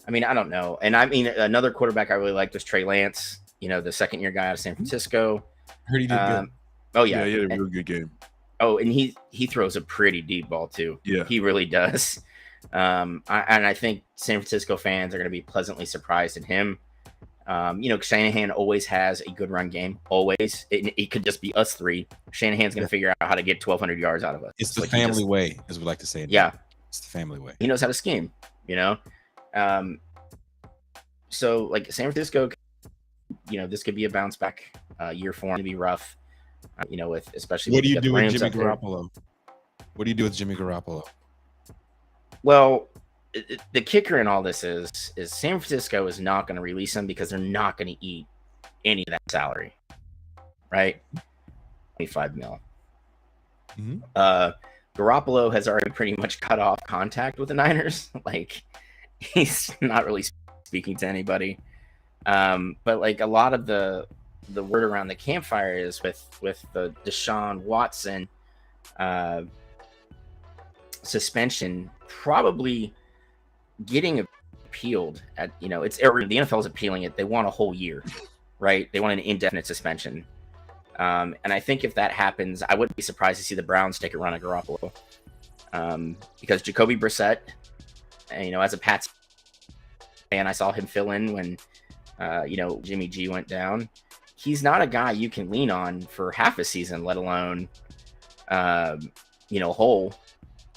I mean, I don't know. And I mean, another quarterback I really liked was Trey Lance, the 2nd-year guy out of San Francisco. I heard he did good. Oh yeah, he had a really good game. Oh, and he throws a pretty deep ball too. Yeah, he really does. I think San Francisco fans are going to be pleasantly surprised in him. Shanahan always has a good run game. Always. It could just be us three. Shanahan's going to figure out how to get 1,200 yards out of us. It's the family way, as we like to say. Yeah. It's the family way. He knows how to scheme, So, like, San Francisco, this could be a bounce back year for him. To be rough, with especially. What do you do with Jimmy Garoppolo? What do you do with Jimmy Garoppolo? Well, the kicker in all this is San Francisco is not going to release him because they're not going to eat any of that salary, right? $25 million. Mm-hmm. Garoppolo has already pretty much cut off contact with the Niners. Like, he's not really speaking to anybody. But like a lot of the word around the campfire is with the Deshaun Watson suspension probably getting appealed at, the NFL is appealing it. They want a whole year, right? They want an indefinite suspension. And I think if that happens, I wouldn't be surprised to see the Browns take a run at Garoppolo. Because Jacoby Brissett, as a Pats fan, I saw him fill in when, Jimmy G went down. He's not a guy you can lean on for half a season, let alone, whole.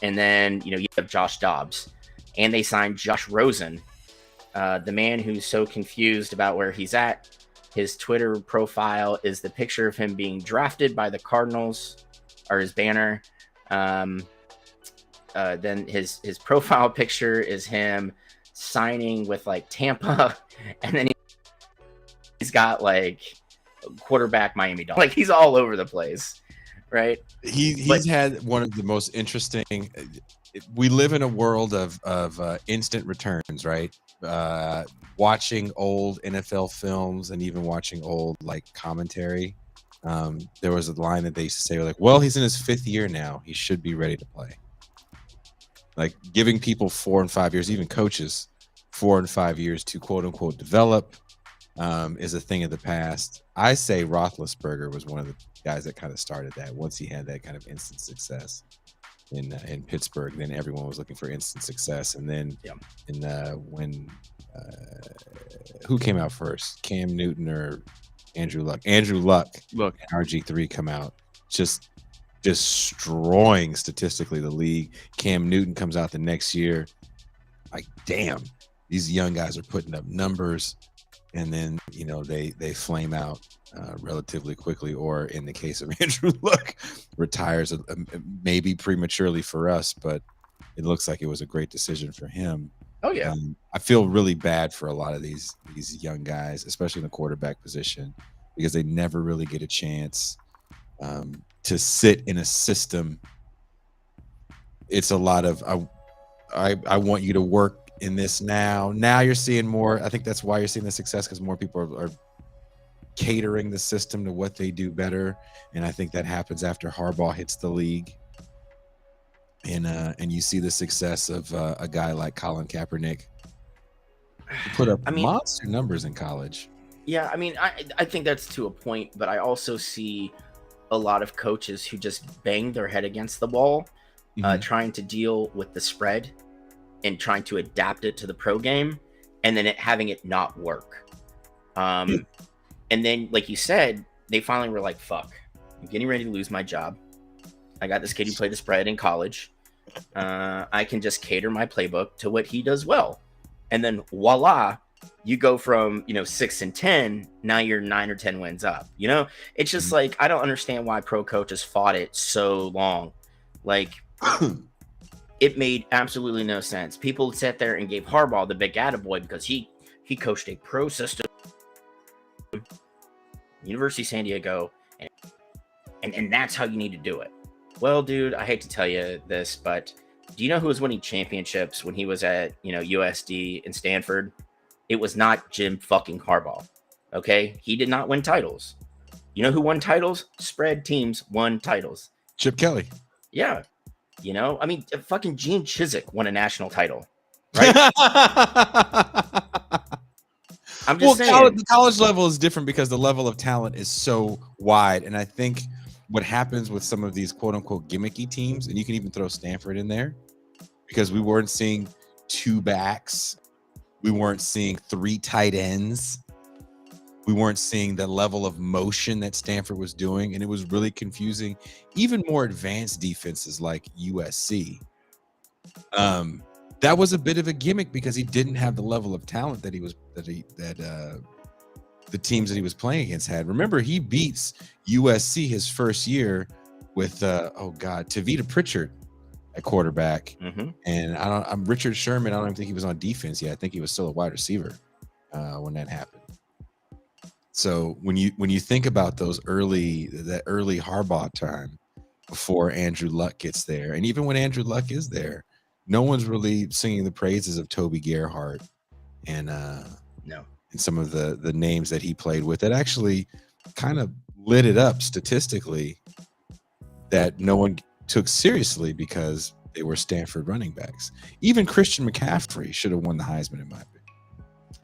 And then, you have Josh Dobbs. And they signed Josh Rosen, the man who's so confused about where he's at. His Twitter profile is the picture of him being drafted by the Cardinals, or his banner. Then his profile picture is him signing with like Tampa, and then he's got like quarterback Miami Dolphins. Like he's all over the place, right? He's had one of the most interesting. We live in a world of instant returns, right? Watching old NFL films and even watching old like commentary. There was a line that they used to say, like, "Well, he's in his 5th year now. He should be ready to play." Like giving people 4 and 5 years, even coaches, 4 and 5 years to quote unquote develop is a thing of the past. I say Roethlisberger was one of the guys that kind of started that. Once he had that kind of instant success in Pittsburgh, then everyone was looking for instant success. And then when who came out first, Cam Newton or Andrew Luck? Andrew Luck and RG3 come out, just destroying statistically the league. Cam Newton comes out the next year, like, damn, these young guys are putting up numbers, and then they flame out relatively quickly, or in the case of Andrew Luck, retires maybe prematurely for us, but it looks like it was a great decision for him. Oh yeah. I feel really bad for a lot of these young guys, especially in the quarterback position, because they never really get a chance to sit in a system. It's a lot of I want you to work in this now. Now you're seeing more. I think that's why you're seeing the success, because more people are catering the system to what they do better. And I think that happens after Harbaugh hits the league. And you see the success of a guy like Colin Kaepernick, who put up monster numbers in college. Yeah, I mean, I think that's to a point, but I also see a lot of coaches who just bang their head against the wall, trying to deal with the spread and trying to adapt it to the pro game, and then having it not work. And then, like you said, they finally were like, fuck, I'm getting ready to lose my job. I got this kid who played the spread in college. I can just cater my playbook to what he does well. And then voila, you go from 6-10, now you're 9 or 10 wins up. It's just like, I don't understand why pro coaches fought it so long. Like it made absolutely no sense. People sat there and gave Harbaugh the big attaboy because he coached a pro system, University of San Diego, and that's how you need to do it. Well, dude, I hate to tell you this, but do you know who was winning championships when he was at USD and Stanford? It was not Jim fucking Harbaugh. Okay, he did not win titles. You know who won titles? Spread teams won titles. Chip Kelly. Yeah, I mean, fucking Gene Chizik won a national title, right? I'm just saying. The college level is different because the level of talent is so wide, and I think what happens with some of these quote unquote gimmicky teams, and you can even throw Stanford in there, because we weren't seeing 2 backs. We weren't seeing 3 tight ends. We weren't seeing the level of motion that Stanford was doing, and it was really confusing. Even more advanced defenses like USC. That was a bit of a gimmick because he didn't have the level of talent that the teams that he was playing against had. Remember, he beats USC his first year with Tavita Pritchard at quarterback, and I'm Richard Sherman. I don't even think he was on defense yet. I think he was still a wide receiver when that happened. So when you think about that early Harbaugh time before Andrew Luck gets there, and even when Andrew Luck is there, no one's really singing the praises of Toby Gerhart and some of the names that he played with that actually kind of lit it up statistically, that no one took seriously because they were Stanford running backs. Even Christian McCaffrey should have won the Heisman, in my opinion.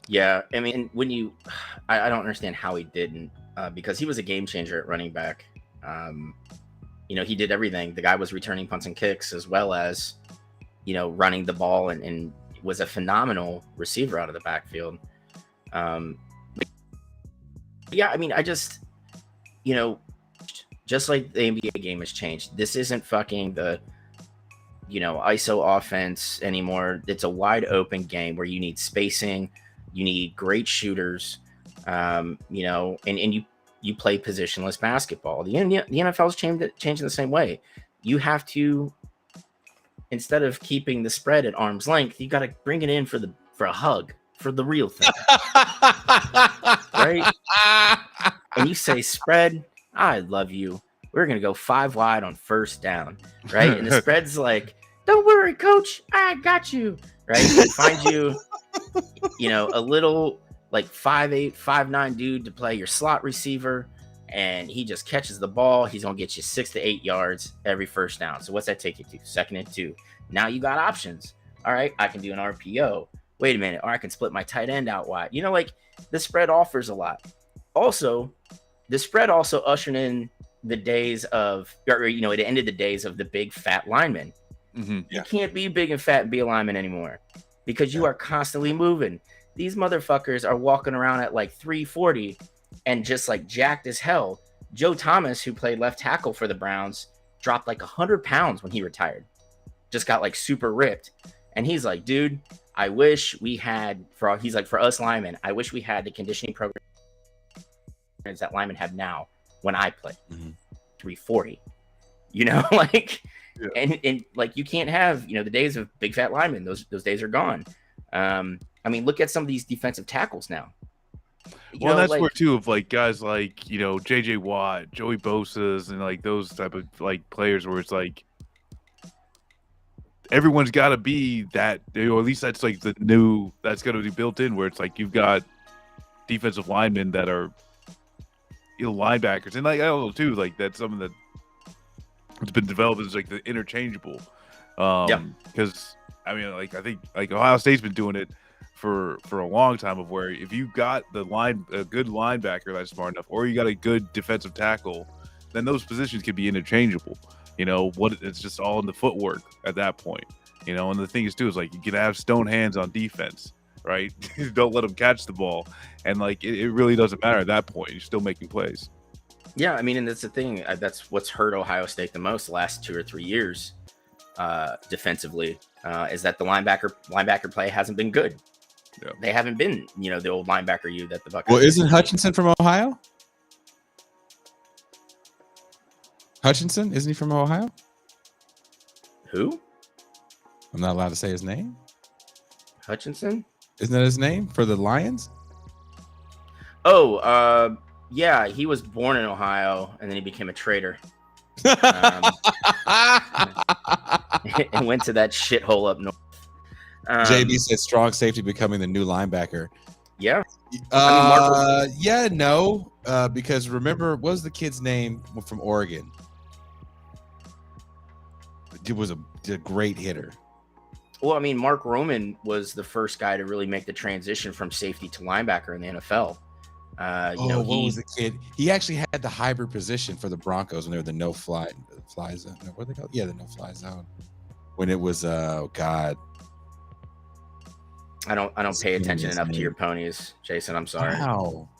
Yeah, I mean, I don't understand how he didn't, because he was a game changer at running back. He did everything. The guy was returning punts and kicks as well as, running the ball, and was a phenomenal receiver out of the backfield. Yeah, I mean, I just, just like the NBA game has changed, this isn't fucking the, ISO offense anymore. It's a wide open game where you need spacing, you need great shooters, You know, and you play positionless basketball. The NFL's changing the same way. You have to, instead of keeping the spread at arm's length, you got to bring it in for a hug, for the real thing. Right? And you say, spread, I love you. We're going to go 5 wide on first down. Right? And the spread's like, don't worry, coach. I got you. Right? Find you, you know, a little like 5'8", 5'9" dude to play your slot receiver. And he just catches the ball. He's going to get you 6 to 8 yards every first down. So what's that take you to? 2nd and 2. Now you got options. All right, I can do an RPO. Wait a minute. Or I can split my tight end out wide. You know, like the spread offers a lot. Also, the spread also ushered in the days of, or, you know, it ended the days of the big fat linemen. Mm-hmm. You can't be big and fat and be a lineman anymore because you are constantly moving. These motherfuckers are walking around at like 340 and just like jacked as hell. Joe Thomas, who played left tackle for the Browns, dropped like 100 pounds when he retired. Just got like super ripped. And he's like, dude, I wish we had, for us linemen, I wish we had the conditioning programs that linemen have now when I play. 340. You know, like, and like you can't have, you know, the days of big fat linemen. Those days are gone. I mean, look at some of these defensive tackles now. Well, that's like, where too of like guys like, you know, JJ Watt, Joey Bosa's, and like those type of like players where it's like everyone's got to be that, or at least that's like the new, that's going to be built in where it's like you've got defensive linemen that are, you know, linebackers, and like I don't know too, like that's something that it's been developed as like the interchangeable. Because I mean, like I think like Ohio State's been doing it for a long time, of where if you got a good linebacker that's smart enough, or you got a good defensive tackle, then those positions can be interchangeable. You know what? It's just all in the footwork at that point. You know, and the thing is too is like you can have stone hands on defense, right? Don't let them catch the ball, and like it really doesn't matter at that point. You're still making plays. Yeah, I mean, and that's the thing. That's what's hurt Ohio State the most the last 2 or 3 years, defensively, is that the linebacker play hasn't been good. Yeah. They haven't been, you know, the old linebacker that the Buckeyes. Well, isn't Hutchinson from Ohio? Hutchinson, isn't he from Ohio? Who? I'm not allowed to say his name. Hutchinson? Isn't that his name for the Lions? Oh, yeah, he was born in Ohio and then he became a traitor. And went to that shithole up north. JB said strong safety becoming the new linebacker. Yeah. Because remember, what was the kid's name from Oregon? It was a great hitter. Well, I mean, Mark Roman was the first guy to really make the transition from safety to linebacker in the NFL. What was the kid? He actually had the hybrid position for the Broncos when they were the no-fly zone. What are they called? Yeah, the no-fly zone. When it was, God. I don't pay attention enough to your ponies, Jason. I'm sorry. Wow.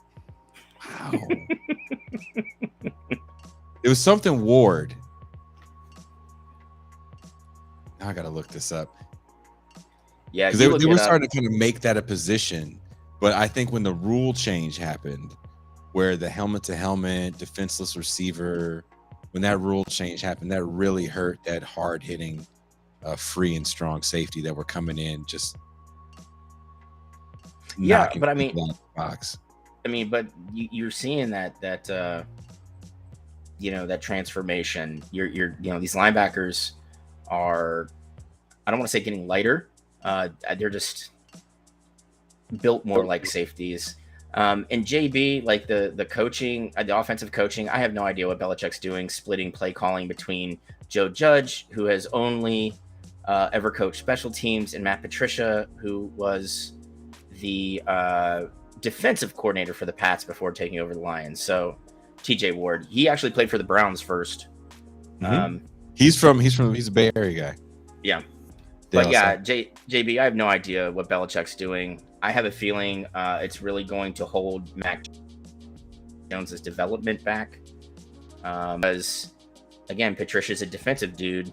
It was something Ward. Now I got to look this up. Yeah, because they were starting to kind of make that a position. But I think when the rule change happened, where the helmet-to-helmet defenseless receiver, when that rule change happened, that really hurt that hard-hitting, free and strong safety that were coming in just. Yeah, but I mean, box. But you're seeing that you know, that transformation. You're you know, these linebackers are, I don't want to say getting lighter. They're just built more like safeties. And JB, like the coaching, the offensive coaching, I have no idea what Belichick's doing, splitting play calling between Joe Judge, who has only ever coached special teams, and Matt Patricia, who was the defensive coordinator for the Pats before taking over the Lions. So TJ Ward, he actually played for the Browns first. Mm-hmm. He's a Bay Area guy. Yeah. But yeah, JB, I have no idea what Belichick's doing. I have a feeling it's really going to hold Mac Jones's development back. Because again, Patricia's a defensive dude,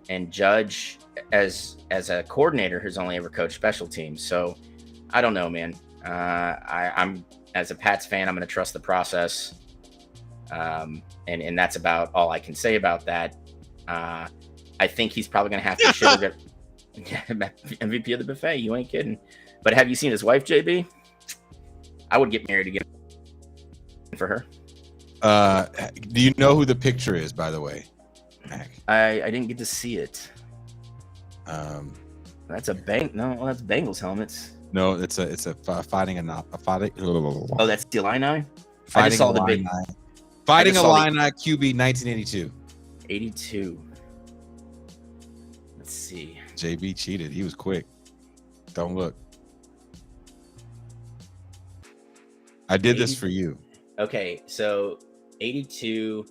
and Judge as a coordinator has only ever coached special teams. So I don't know, man. I'm as a Pats fan, I'm going to trust the process. And that's about all I can say about that. I think he's probably going to have to sugar MVP of the buffet. You ain't kidding. But have you seen his wife, JB? I would get married again for her. Do you know who the picture is, by the way? Mac? I didn't get to see it. That's a No, that's Bengals helmets. No, it's a fighting fighting. Oh, that's the Illini. Fighting I just saw the Illini. big Fighting Illini QB 1982. 82. Let's see. JB cheated. He was quick. Don't look. I did this for you. Okay, so 82.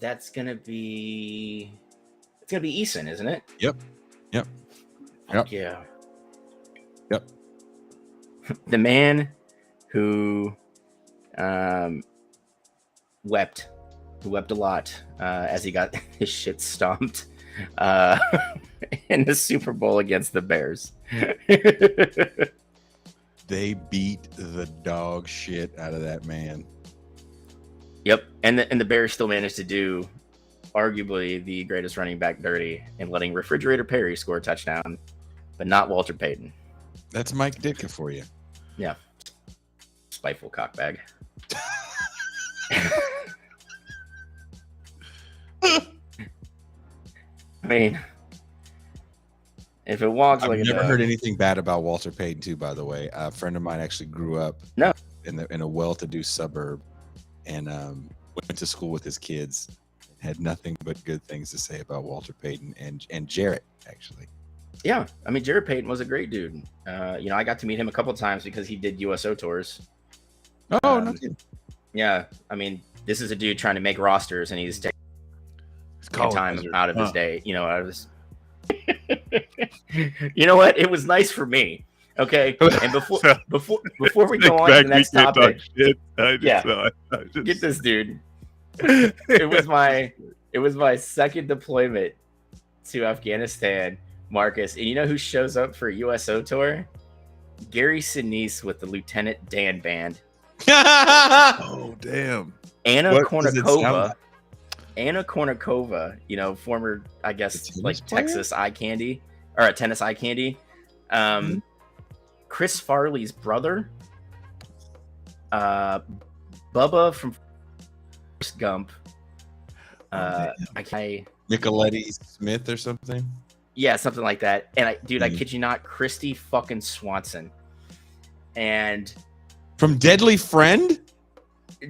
It's gonna be Eason, isn't it? Yep. Fuck yeah. Yep. The man who wept a lot as he got his shit stomped in the Super Bowl against the Bears. They beat the dog shit out of that man. Yep, and the Bears still managed to do arguably the greatest running back dirty in letting Refrigerator Perry score a touchdown, but not Walter Payton. That's Mike Ditka for you. Yeah. Spiteful cockbag. I mean, if it walks I've like never heard anything bad about Walter Payton, too, by the way. A friend of mine actually grew up in a well-to-do suburb and went to school with his kids. Had nothing but good things to say about Walter Payton and Jarrett, actually. Yeah, I mean, Jarrett Payton was a great dude. I got to meet him a couple of times because he did USO tours. Oh, no kidding. Yeah, I mean, this is a dude trying to make rosters, and he's taking time out of his day. Out of his. You know what? It was nice for me. Okay, and before we go on to the next topic, get this dude. It was my second deployment to Afghanistan, Marcus, and you know who shows up for a USO tour? Gary Sinise with the Lieutenant Dan Band. Oh damn! Anna Kournikova, former, I guess, like Texas eye candy or a tennis eye candy. Chris Farley's brother, Bubba from Forrest Gump. Nicoletti Smith or something. Yeah, something like that. And I kid you not, Christy fucking Swanson. And from Deadly Friend?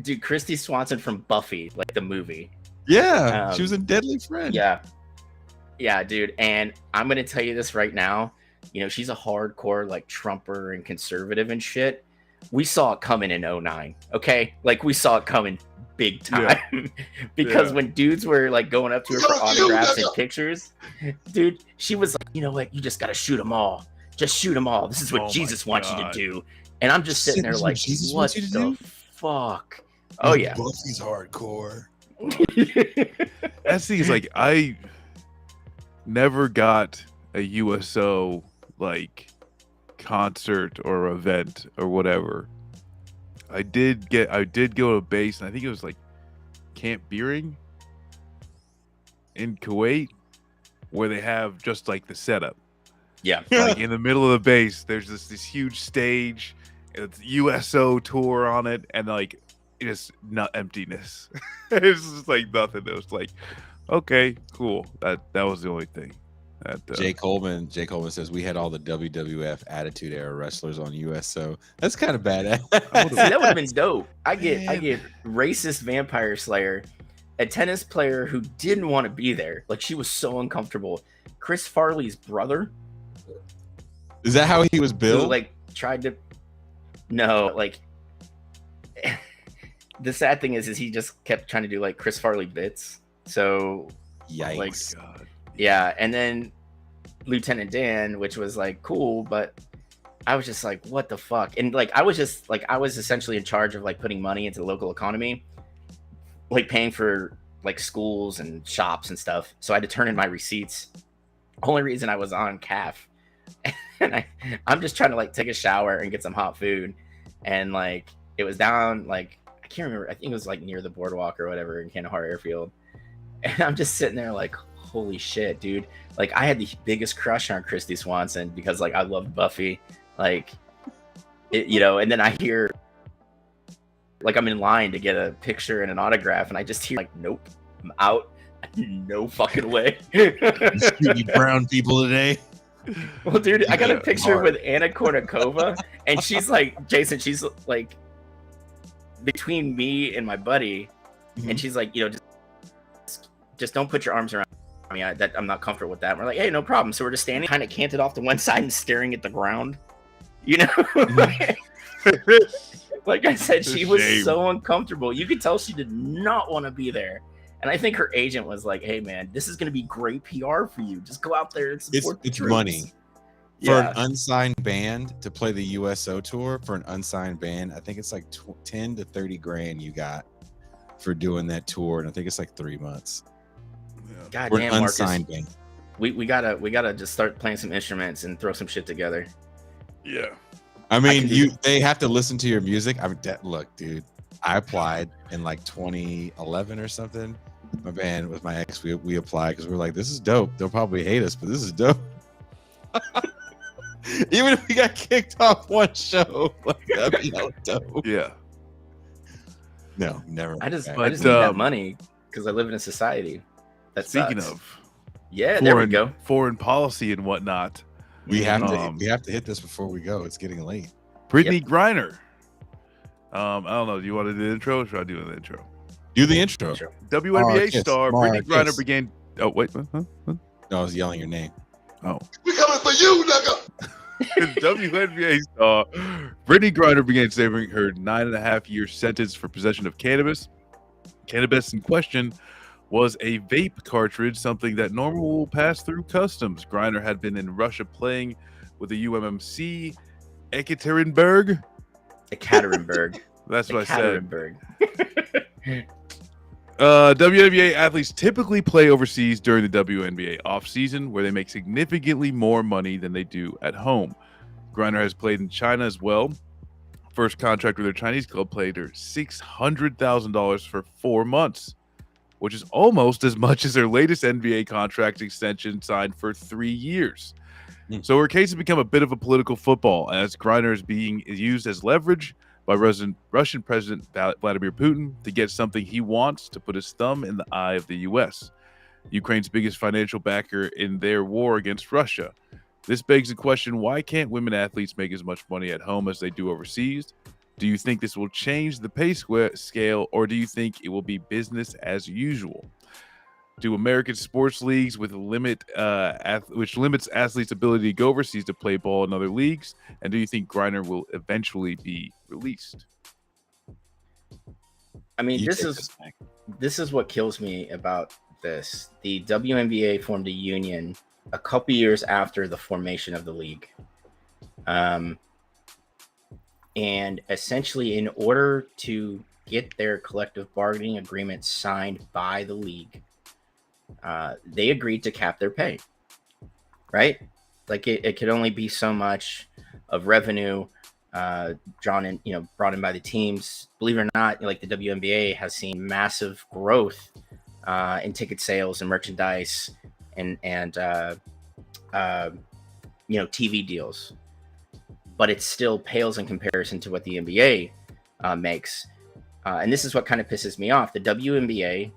Dude, Christy Swanson from Buffy, like the movie. Yeah, she was a Deadly Friend. Yeah. Yeah, dude. And I'm going to tell you this right now. She's a hardcore, like, Trumper and conservative and shit. We saw it coming in 2009, okay? Like, we saw it coming big time. Yeah. Because when dudes were, like, going up to her for autographs and pictures, dude, she was like, you know what? You just got to shoot them all. Just shoot them all. This is what Jesus wants you to do. And I'm just sitting there like, what the fuck? Oh, yeah. Buffy's hardcore. That seems like I never got a USO, like, concert or event or whatever. I did go to base, and I think it was like Camp Beering in Kuwait, where they have just like the setup. Yeah, like in the middle of the base, there's this huge stage, and it's USO tour on it, and like it's not emptiness. It's just like nothing. It was like, okay, cool. That was the only thing. Jay Coleman says we had all the WWF Attitude Era wrestlers on USO. That's kind of badass. See, that would have been dope. I get racist Vampire Slayer, a tennis player who didn't want to be there. Like, she was so uncomfortable. Chris Farley's brother. Is that how he was built? Who, like, tried to. No, like. The sad thing is he just kept trying to do like Chris Farley bits. So, yikes. Like, God. Yeah, and then Lieutenant Dan, which was like cool, but I was just like, what the fuck? And like I was essentially in charge of like putting money into the local economy, like paying for like schools and shops and stuff. So I had to turn in my receipts. Only reason I was on CAF and I'm just trying to like take a shower and get some hot food, and like it was down like I can't remember. I think it was like near the boardwalk or whatever in Kandahar Airfield, and I'm just sitting there like, holy shit, dude! Like I had the biggest crush on Christy Swanson because like I loved Buffy, like it, you know. And then I hear like I'm in line to get a picture and an autograph, and I just hear like, nope, I'm out. No fucking way. You brown people today. Well, dude, I got a picture with Anna Kournikova, and she's like, Jason, she's like between me and my buddy, and she's like, you know, just don't put your arms around me. I'm not comfortable with that. And we're like, hey, no problem. So we're just standing kind of canted off to one side and staring at the ground, you know. Like I said, she was so uncomfortable. You could tell she did not want to be there. And I think her agent was like, hey, man, this is going to be great PR for you. Just go out there and support the troops. Money. For an unsigned band to play the USO tour, for an unsigned band, I think it's like 10 to 30 grand you got for doing that tour. And I think it's like 3 months. God damn, Marcus. Unsigned band. We gotta just start playing some instruments and throw some shit together. Yeah. I mean, they have to listen to your music. I mean, look, dude, I applied in like 2011 or something. My band with my ex, we applied because we were like, this is dope. They'll probably hate us, but this is dope. Even if we got kicked off one show, like that'd be dope. Yeah. No, never. I just need that money because I live in a society. Speaking of, there we go. Foreign policy and whatnot. We have to hit this before we go. It's getting late. Brittany Griner. I don't know. Do you want to do the intro or should I do the intro? Do the intro. WNBA star Brittany Griner began. Oh, wait. Huh? No, I was yelling your name. Oh. We coming for you, nigga. WNBA star Brittany Griner began serving her 9.5-year sentence for possession of cannabis. Cannabis in question was a vape cartridge, something that normally will pass through customs. Griner had been in Russia playing with the UMMC Ekaterinburg. That's what I said. WNBA athletes typically play overseas during the WNBA offseason, where they make significantly more money than they do at home. Griner has played in China as well. First contract with her Chinese club paid her $600,000 for 4 months, which is almost as much as her latest NBA contract extension signed for 3 years. So her case has become a bit of a political football, as Griner is being used as leverage by Russian President Vladimir Putin to get something he wants, to put his thumb in the eye of the U.S., Ukraine's biggest financial backer in their war against Russia. This begs the question, why can't women athletes make as much money at home as they do overseas? Do you think this will change the pay scale, or do you think it will be business as usual? Do American sports leagues which limits athletes' ability to go overseas to play ball in other leagues? And do you think Griner will eventually be released? I mean, this is what kills me about this. The WNBA formed a union a couple years after the formation of the league. And essentially, in order to get their collective bargaining agreement signed by the league, they agreed to cap their pay, right? Like it could only be so much of revenue brought in by the teams. Believe it or not, like the WNBA has seen massive growth in ticket sales and merchandise and TV deals, but it still pales in comparison to what the NBA makes. And this is what kind of pisses me off. The WNBA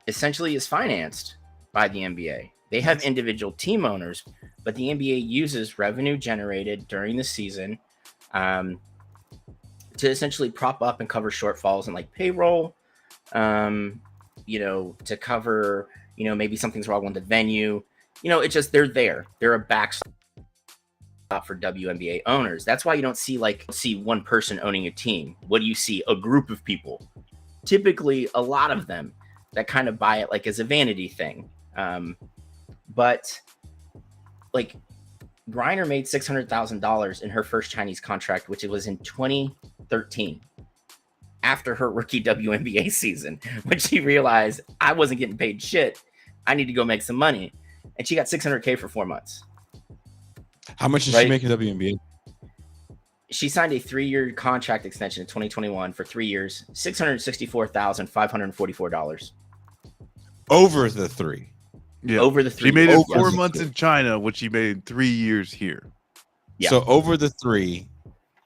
essentially is financed by the NBA. They have individual team owners, but the NBA uses revenue generated during the season to essentially prop up and cover shortfalls in like payroll, to cover, maybe something's wrong with the venue. It's just they're there. They're a backstop for WNBA owners. That's why you don't see one person owning a team. What do you see? A group of people, typically a lot of them, that kind of buy it like as a vanity thing. But like Griner made $600,000 in her first Chinese contract, which it was in 2013, after her rookie WNBA season, when she realized I wasn't getting paid shit. I need to go make some money. And she got $600K for 4 months. How much is Right. she making WNBA? She signed a 3-year contract extension in 2021 for 3 years, $664,544 Over the 3. Yeah. over the 3 She made years. it 4 Yes. months in China, what she made in 3 years here. Yeah. So over the 3,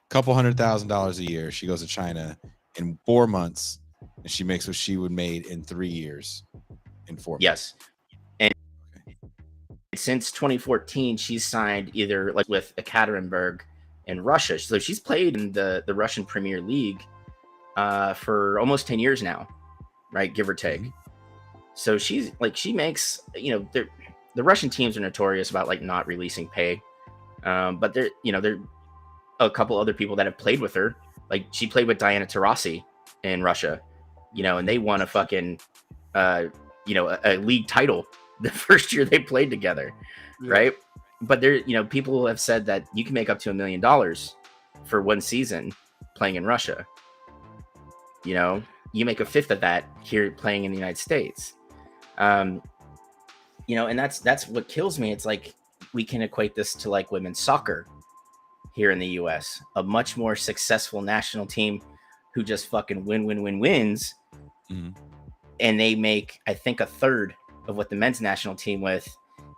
couple $100,000 a year, she goes to China in 4 months, and she makes what she would made in 3 years in 4 months. Yes. And since 2014, she's signed either like with Ekaterinburg in Russia. So she's played in the Russian Premier League for almost 10 years now, right? Give or take. So she makes, the Russian teams are notorious about like not releasing pay. But there are a couple other people that have played with her. Like she played with Diana Taurasi in Russia, and they won a fucking, a league title the first year they played together. Yeah. Right. But there, people have said that you can make up to $1 million for one season playing in Russia. You make a fifth of that here playing in the United States. And that's what kills me. It's like, we can equate this to like women's soccer here in the US, a much more successful national team who just fucking wins. Mm-hmm. And they make, I think, a third of what the men's national team with.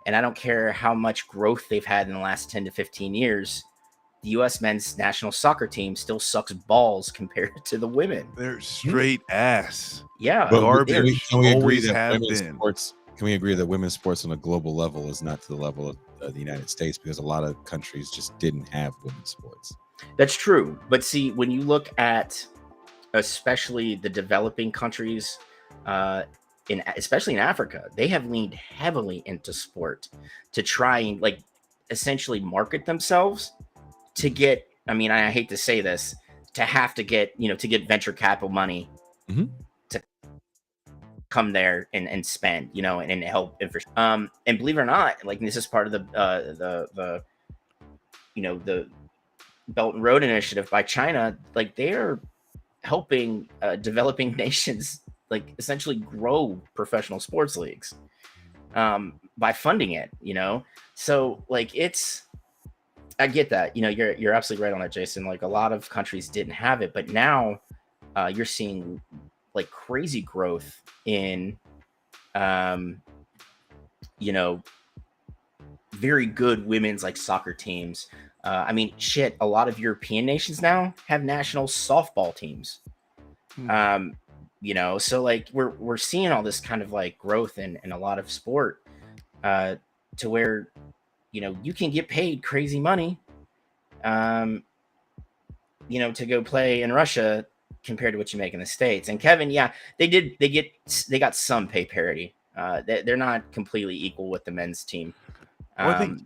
And I don't care how much growth they've had in the last 10 to 15 years. The U.S. men's national soccer team still sucks balls compared to the women. They're straight ass. Yeah. But Garbage. can we agree Always that have women's been. sports? Can we agree that women's sports on a global level is not to the level of the United States, because a lot of countries just didn't have women's sports? That's true. But see, when you look at especially the developing countries, especially in Africa, they have leaned heavily into sport to try and like essentially market themselves to get, I hate to say this, to get venture capital money to come there and spend, and help infrastructure. And believe it or not, like this is part of the Belt and Road Initiative by China. Like they are helping developing nations like essentially grow professional sports leagues by funding it, So like I get that, you're absolutely right on that, Jason. Like a lot of countries didn't have it, but now you're seeing like crazy growth in, very good women's like soccer teams. A lot of European nations now have national softball teams. So like we're seeing all this kind of like growth in a lot of sport, to where, you can get paid crazy money, to go play in Russia compared to what you make in the States. And Kevin, yeah, they got some pay parity. They're not completely equal with the men's team. Well, I think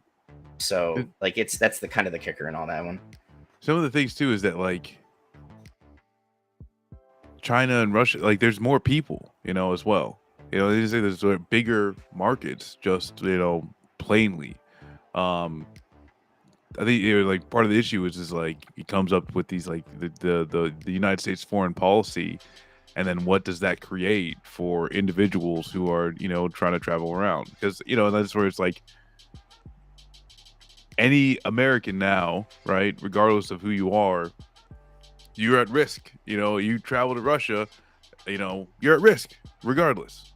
so like that's the kind of the kicker in all that one. some of the things too is that like China and Russia, like there's more people, as well. They say there's bigger markets, just plainly. I think like part of the issue is like it comes up with these like the United States foreign policy, and then what does that create for individuals who are trying to travel around? Because that's where it's like any American now, right, regardless of who you are, you're at risk. You travel to Russia, you're at risk regardless.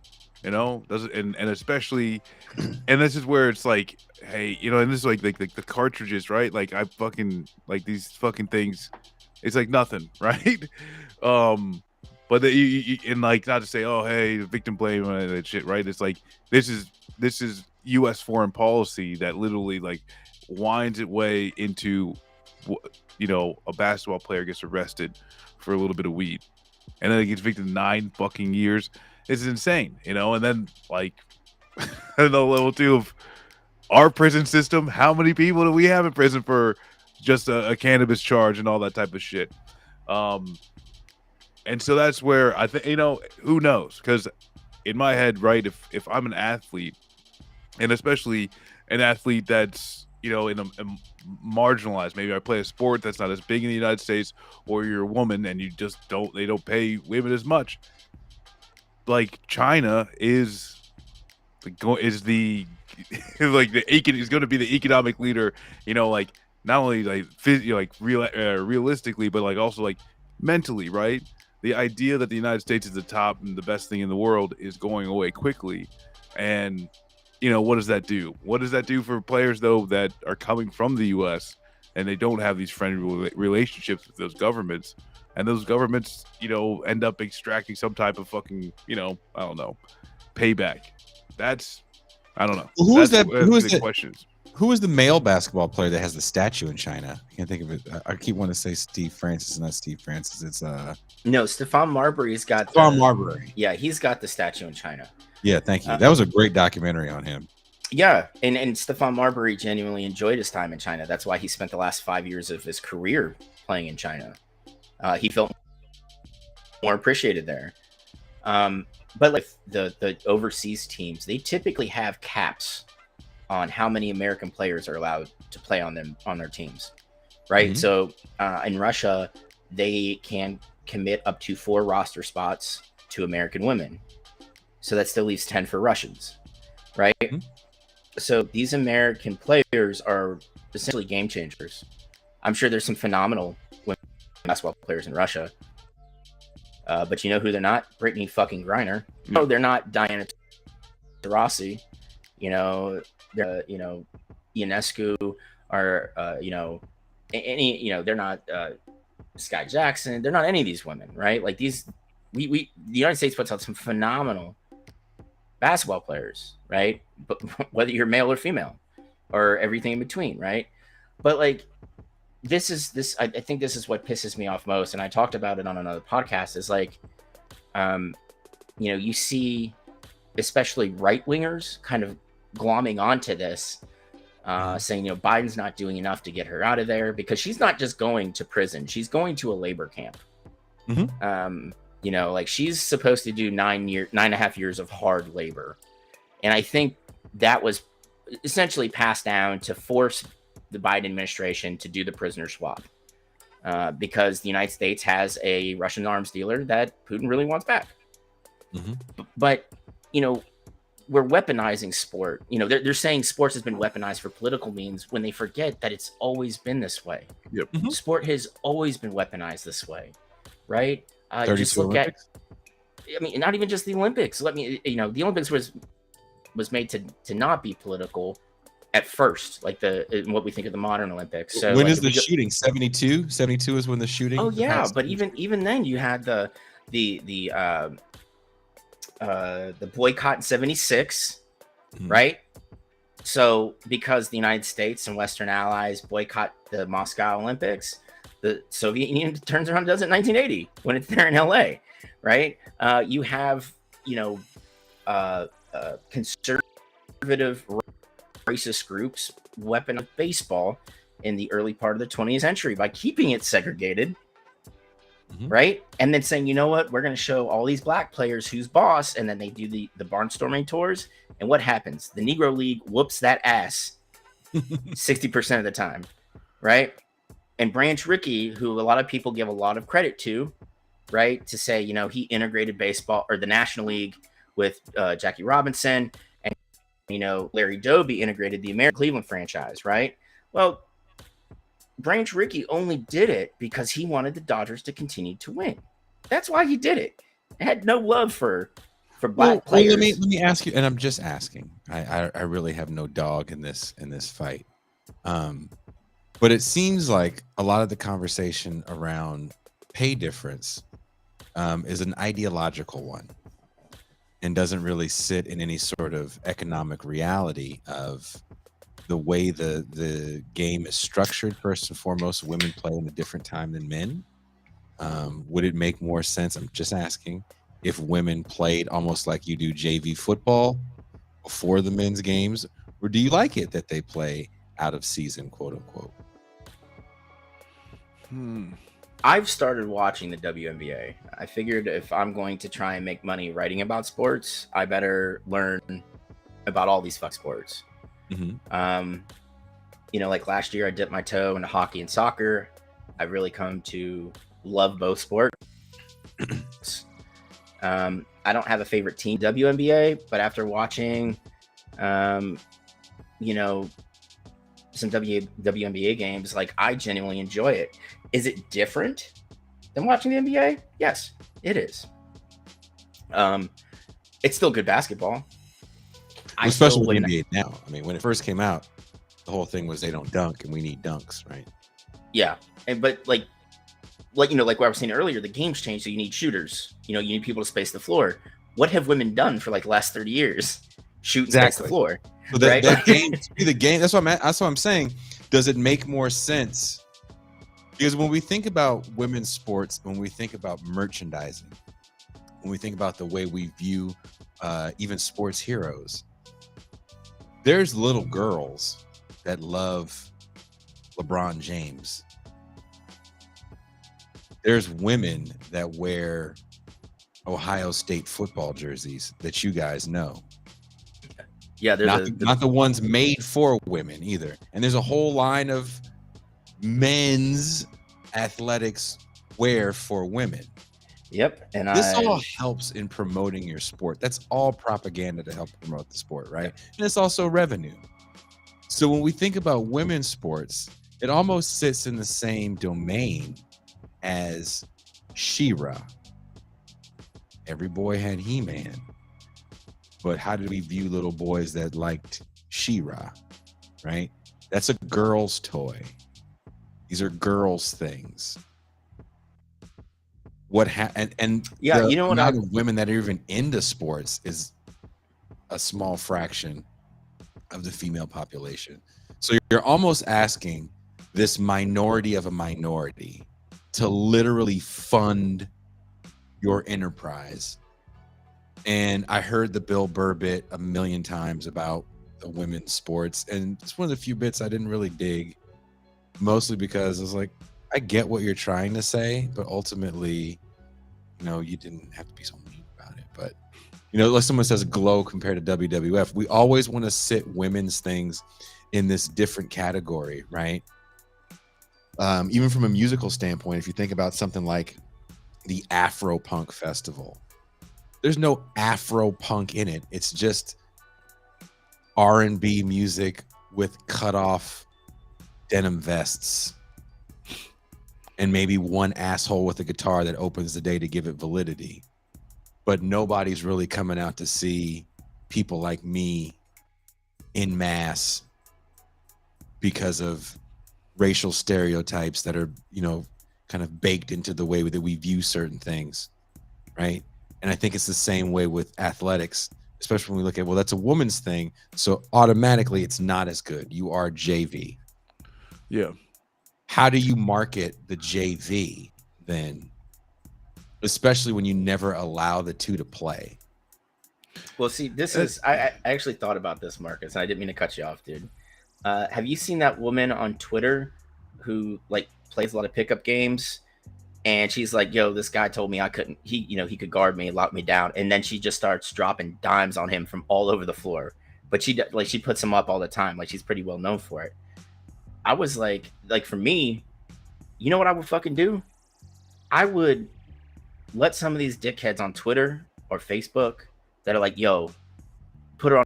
And especially, and this is where it's like, hey, and this is like the cartridges, right? Like I fucking like these fucking things. It's like nothing, right? But and like not to say, oh, hey, victim blame and that shit, right? It's like this is U.S. foreign policy that literally like winds its way into, a basketball player gets arrested for a little bit of weed, and then he gets evicted 9 fucking years. It's insane, and then like I don't know, level 2 of our prison system. How many people do we have in prison for just a cannabis charge and all that type of shit? And so that's where I think, who knows? Because in my head, right, if I'm an athlete, and especially an athlete that's in a marginalized, maybe I play a sport that's not as big in the United States, or you're a woman and they don't pay women as much. Like China is the like he's going to be the economic leader. Like not only like realistically, but like also like mentally, right? The idea that the United States is the top and the best thing in the world is going away quickly, and what does that do? What does that do for players though that are coming from the U.S. and they don't have these friendly relationships with those governments? And those governments, end up extracting some type of fucking, I don't know, payback. I don't know. Well, who is that? Who is the questions? Who is the male basketball player that has the statue in China? I can't think of it. I keep wanting to say Steve Francis, not Steve Francis. It's no, Stephon Marbury's got Stephon Marbury. Yeah, he's got the statue in China. Yeah, thank you. That was a great documentary on him. Yeah, and Stephon Marbury genuinely enjoyed his time in China. That's why he spent the last 5 years of his career playing in China. He felt more appreciated there. But like the overseas teams, they typically have caps on how many American players are allowed to play on their teams, right? Mm-hmm. So in Russia, they can commit up to 4 roster spots to American women. So that still leaves 10 for Russians, right? Mm-hmm. So these American players are essentially game changers. I'm sure there's some phenomenal women basketball players in Russia. But you know who they're not? Brittany fucking Griner. No, they're not Diana Taurasi. They're, Ionescu or, they're not Sky Jackson. They're not any of these women, right? Like the United States puts out some phenomenal basketball players, right? But whether you're male or female or everything in between, right? But like, I think this is what pisses me off most. And I talked about it on another podcast is like, you see, especially right wingers kind of glomming onto this, saying, Biden's not doing enough to get her out of there because she's not just going to prison. She's going to a labor camp. Mm-hmm. Like she's supposed to do 9.5 years of hard labor. And I think that was essentially passed down to force the Biden administration to do the prisoner swap because the United States has a Russian arms dealer that Putin really wants back. Mm-hmm. But, we're weaponizing sport. They're saying sports has been weaponized for political means when they forget that it's always been this way. Yep. Mm-hmm. Sport has always been weaponized this way, right? Just look Olympics? Not even just the Olympics. The Olympics was made to not be political at first, like what we think of the modern Olympics. So when is the shooting? 72? 72 is when the shooting. Oh yeah, but even then you had the boycott in 76, mm-hmm. right? So because the United States and Western allies boycott the Moscow Olympics, the Soviet Union turns around and does it in 1980 when it's there in LA, right? You have conservative racist groups weapon baseball in the early part of the 20th century by keeping it segregated, mm-hmm. right? And then saying, you know what, we're going to show all these black players who's boss, and then they do the barnstorming tours, and what happens? The Negro League whoops that ass 60% of the time, right? And Branch Rickey, who a lot of people give a lot of credit to, right, to say, he integrated baseball or the National League with Jackie Robinson, and Larry Doby integrated the American Cleveland franchise, right? Well, Branch Rickey only did it because he wanted the Dodgers to continue to win. That's why he did it. He had no love for black players. Let me ask you, and I'm just asking. I really have no dog in this fight. But it seems like a lot of the conversation around pay difference is an ideological one and doesn't really sit in any sort of economic reality of the way the game is structured. First and foremost, women play in a different time than men. Would it make more sense, I'm just asking, if women played almost like you do JV football before the men's games? Or do you like it that they play out of season, quote unquote? I've started watching the WNBA. I figured if I'm going to try and make money writing about sports, I better learn about all these fuck sports. Mm-hmm. Like last year I dipped my toe into hockey and soccer. I've really come to love both sports. I don't have a favorite team WNBA, but after watching some WNBA games, like I genuinely enjoy it. Is it different than watching the NBA? Yes, it is. It's still good basketball. Especially with the NBA now. I mean, when it first came out, the whole thing was they don't dunk and we need dunks, right? Yeah, but like what I was saying earlier, the game's changed, so you need shooters. You need people to space the floor. What have women done for like the last 30 years? Shoot and space the floor. So that game, the game. That's what I'm saying. Does it make more sense? Because when we think about women's sports, when we think about merchandising, when we think about the way we view even sports heroes, there's little girls that love LeBron James. There's women that wear Ohio State football jerseys that you guys know. Yeah, not the ones made for women either. And there's a whole line of men's athletics wear for women. Yep. And this all helps in promoting your sport. That's all propaganda to help promote the sport, right? And it's also revenue. So when we think about women's sports, it almost sits in the same domain as She-Ra. Every boy had He-Man. But how did we view little boys that liked She-Ra, right? That's a girl's toy. These are girls' things. And yeah, the you know what? amount of women that are even into sports is a small fraction of the female population. So you're almost asking this minority of a minority to literally fund your enterprise. And I heard the Bill Burr bit a million times about the women's sports, and it's one of the few bits I didn't really dig, mostly because I was like, I get what you're trying to say, but ultimately, you didn't have to be so mean about it. But like someone says, glow compared to WWF. We always want to sit women's things in this different category, right? Even from a musical standpoint, if you think about something like the Afro Punk Festival, there's no Afro punk in it. It's just R&B music with cut off denim vests and maybe one asshole with a guitar that opens the day to give it validity. But nobody's really coming out to see people like me in mass because of racial stereotypes that are, kind of baked into the way that we view certain things, right? And I think it's the same way with athletics, especially when we look at, well, that's a woman's thing, so automatically it's not as good. You are JV. Yeah. How do you market the JV then, especially when you never allow the two to play? Well, see, I actually thought about this, Marcus, and I didn't mean to cut you off, dude. Have you seen that woman on Twitter who plays a lot of pickup games? And she's like, yo, this guy told me I couldn't, he could guard me, lock me down. And then she just starts dropping dimes on him from all over the floor. But she puts him up all the time. She's pretty well known for it. I was like for me, you know what I would fucking do? I would let some of these dickheads on Twitter or Facebook that are like, yo, put her on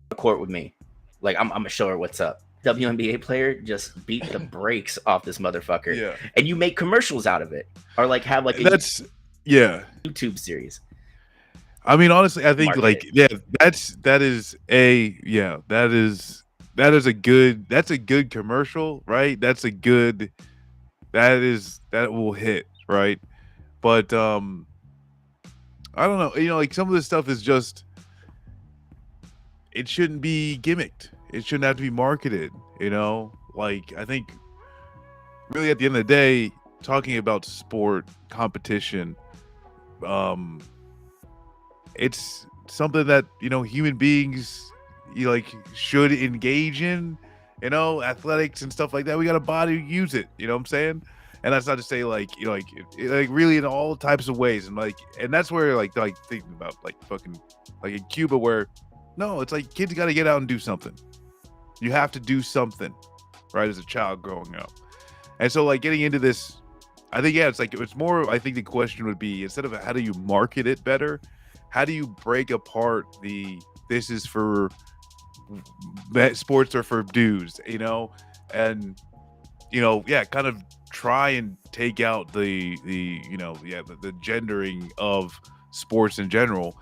the court with me. I'm gonna show her what's up. WNBA player just beat the brakes off this motherfucker. Yeah. And you make commercials out of it. Or have a YouTube series. I mean, honestly, I think that is a good commercial, right? That will hit, right? But I don't know, some of this stuff is just, it shouldn't be gimmicked. It shouldn't have to be marketed, I think really at the end of the day, talking about sport competition, it's something that, human beings, should engage in, athletics and stuff like that. We got a body to use it, you know what I'm saying? And that's not to say really in all types of ways. And and that's where thinking about fucking in Cuba where, no, it's kids got to get out and do something. You have to do something, right, as a child growing up. And so, getting into this, I think, it's more, I think the question would be, instead of how do you market it better, how do you break apart this is for sports are for dudes, and kind of try and take out the gendering of sports in general,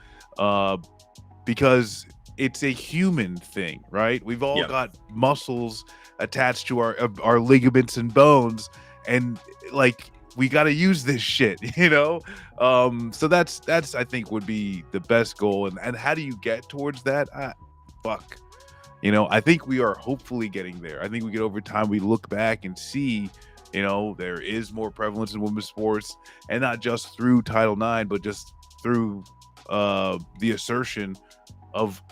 because it's a human thing, right? We've all got muscles attached to our ligaments and bones, and like we got to use this shit, so that's I think would be the best goal. And how do you get towards that? I think we are hopefully getting there. I think we get over time, we look back and see, there is more prevalence in women's sports, and not just through Title IX, but just through the assertion of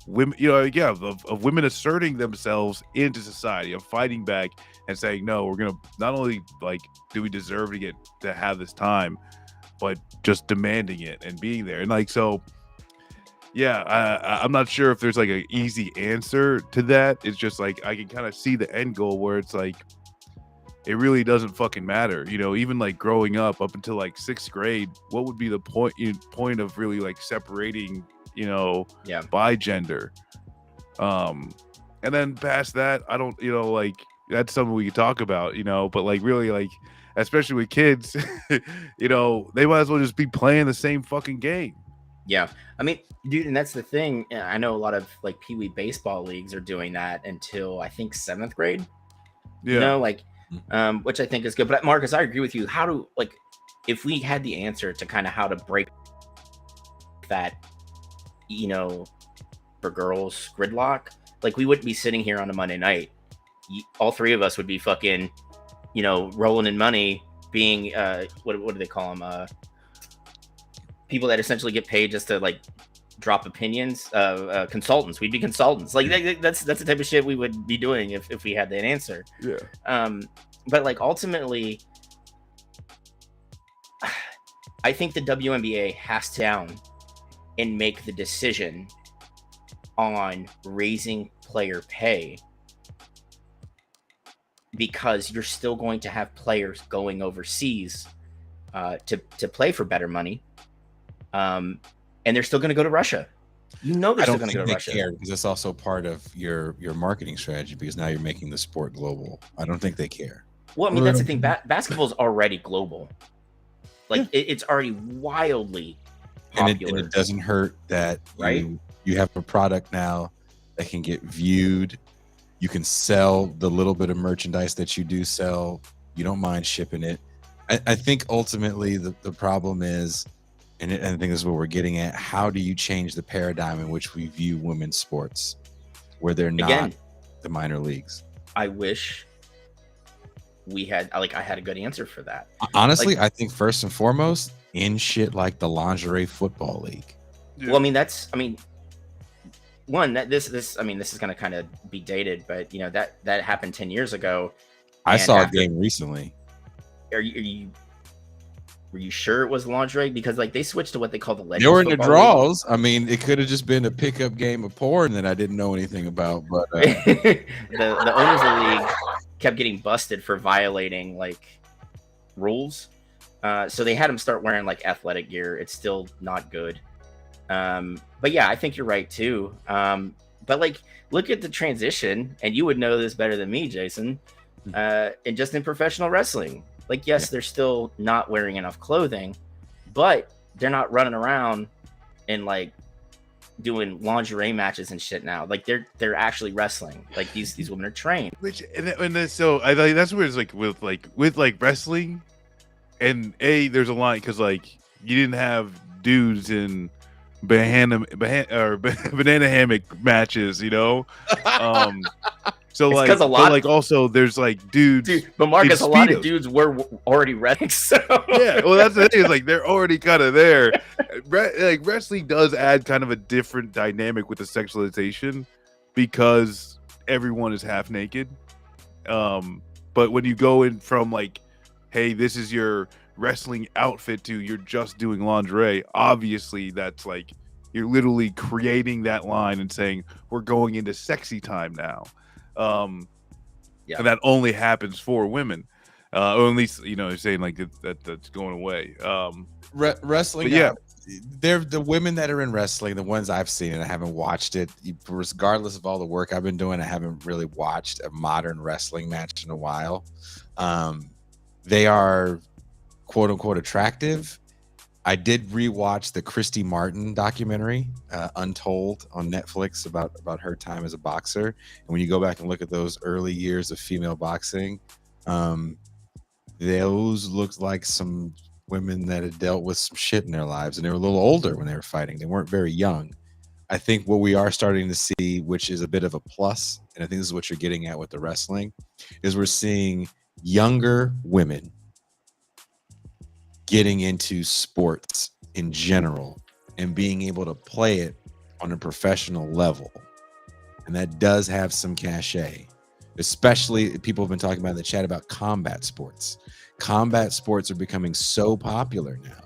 women, of women asserting themselves into society, of fighting back and saying, no, we're gonna not only like do we deserve to have this time, but just demanding it and being there. And like, so I'm not sure if there's like an easy answer to that. It's just like I can kind of see the end goal where it's like it really doesn't fucking matter, even like growing up until like 6th grade, what would be the point of really like separating by gender, and then past that, I don't, like that's something we could talk about, but like really, like especially with kids, they might as well just be playing the same fucking game. Yeah, I mean, dude, and that's the thing. I know a lot of like Pee-wee baseball leagues are doing that until I think 7th grade. Which I think is good. But Marcus, I agree with you. If we had the answer to kind of how to break that, for girls gridlock, like we wouldn't be sitting here on a Monday night. All three of us would be fucking, rolling in money, being what do they call them? People that essentially get paid just to like drop opinions. Consultants. We'd be consultants. Like that's the type of shit we would be doing if we had that answer. Yeah. But like ultimately, I think the WNBA has to down and make the decision on raising player pay, because you're still going to have players going overseas to play for better money, and they're still going to go to Russia. They're still going to go to Russia. Care, because it's also part of your marketing strategy, because now you're making the sport global. I don't think they care. Well, I mean, that's the thing. Basketball's already global. Like it's already wildly popular. And it doesn't hurt that you have a product now that can get viewed. You can sell the little bit of merchandise that you do sell. You don't mind shipping it. I think ultimately the problem is, and I think this is what we're getting at, how do you change the paradigm in which we view women's sports, where they're not the minor leagues? I wish I had a good answer for that. Honestly, I think first and foremost, in shit like the lingerie football league. Yeah. Well, this is going to kind of be dated, but that happened 10 years ago. I saw a game recently. Were you sure it was lingerie? Because like they switched to what they call the legends. They were in the draws. League. I mean, it could have just been a pickup game of porn that I didn't know anything about. But the owners of the league kept getting busted for violating like rules. So they had them start wearing like athletic gear. It's still not good. But yeah, I think you're right too. But like, look at the transition, and you would know this better than me, Jason. And just in professional wrestling, like, yes, they're still not wearing enough clothing, but they're not running around and like doing lingerie matches and shit now. Like they're actually wrestling. Like these women are trained. So I think that's where it's like with wrestling, and there's a line, because like you didn't have dudes in banana hammock matches, So it's like, also there's like dudes. Dude, but Marcus, a lot of dudes were already wrestling. So yeah, well that's the thing. Is like they're already kind of there. Like wrestling does add kind of a different dynamic with the sexualization, because everyone is half naked. But when you go in from like, hey, this is your wrestling outfit, to you're just doing lingerie, obviously that's like you're literally creating that line and saying we're going into sexy time now. And that only happens for women, or at least saying like that's going away. Wrestling, they're the women that are in wrestling, the ones I've seen, and I haven't watched it. Regardless of all the work I've been doing, I haven't really watched a modern wrestling match in a while. They are quote unquote attractive. I did rewatch the Christy Martin documentary, Untold, on Netflix about her time as a boxer. And when you go back and look at those early years of female boxing, those looked like some women that had dealt with some shit in their lives, and they were a little older when they were fighting. They weren't very young. I think what we are starting to see, which is a bit of a plus, and I think this is what you're getting at with the wrestling, is we're seeing younger women getting into sports in general and being able to play it on a professional level. And that does have some cachet, especially people have been talking about in the chat about combat sports. Combat sports are becoming so popular now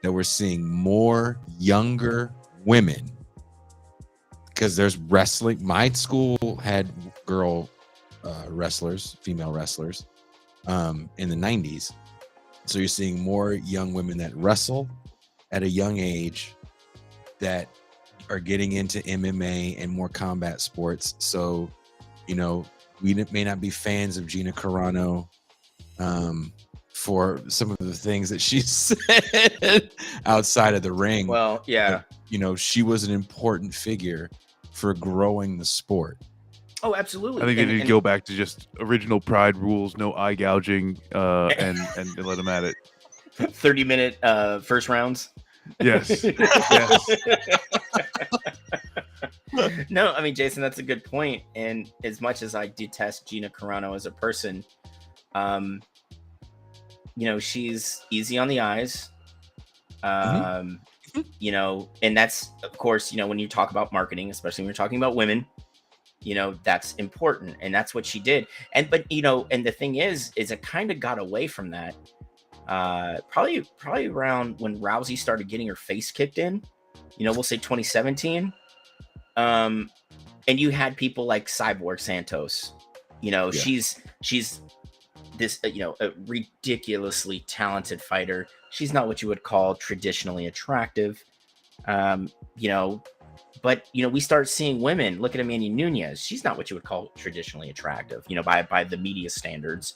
that we're seeing more younger women, because there's wrestling. My school had girl wrestlers, female wrestlers, in the 90s. So you're seeing more young women that wrestle at a young age that are getting into MMA and more combat sports. So, you know, we may not be fans of Gina Carano for some of the things that she said outside of the ring. Well, yeah. But, you know, she was an important figure for growing the sport. Oh, absolutely. I think they need to go back to just original Pride rules, no eye gouging, and let them at it. 30-minute first rounds. Yes. Yes. No, I mean, Jason, that's a good point. And as much as I detest Gina Carano as a person, you know, she's easy on the eyes. You know, and that's, of course, you know, when you talk about marketing, especially when you're talking about women, you know, that's important, and that's what she did. But you know, and the thing is it kind of got away from that probably around when Rousey started getting her face kicked in, you know, we'll say 2017. And you had people like Cyborg Santos, you know, yeah. she's this, you know, a ridiculously talented fighter. She's not what you would call traditionally attractive, you know. But, you know, we start seeing women. Look at Amanda Nunes. She's not what you would call traditionally attractive, you know, by the media standards.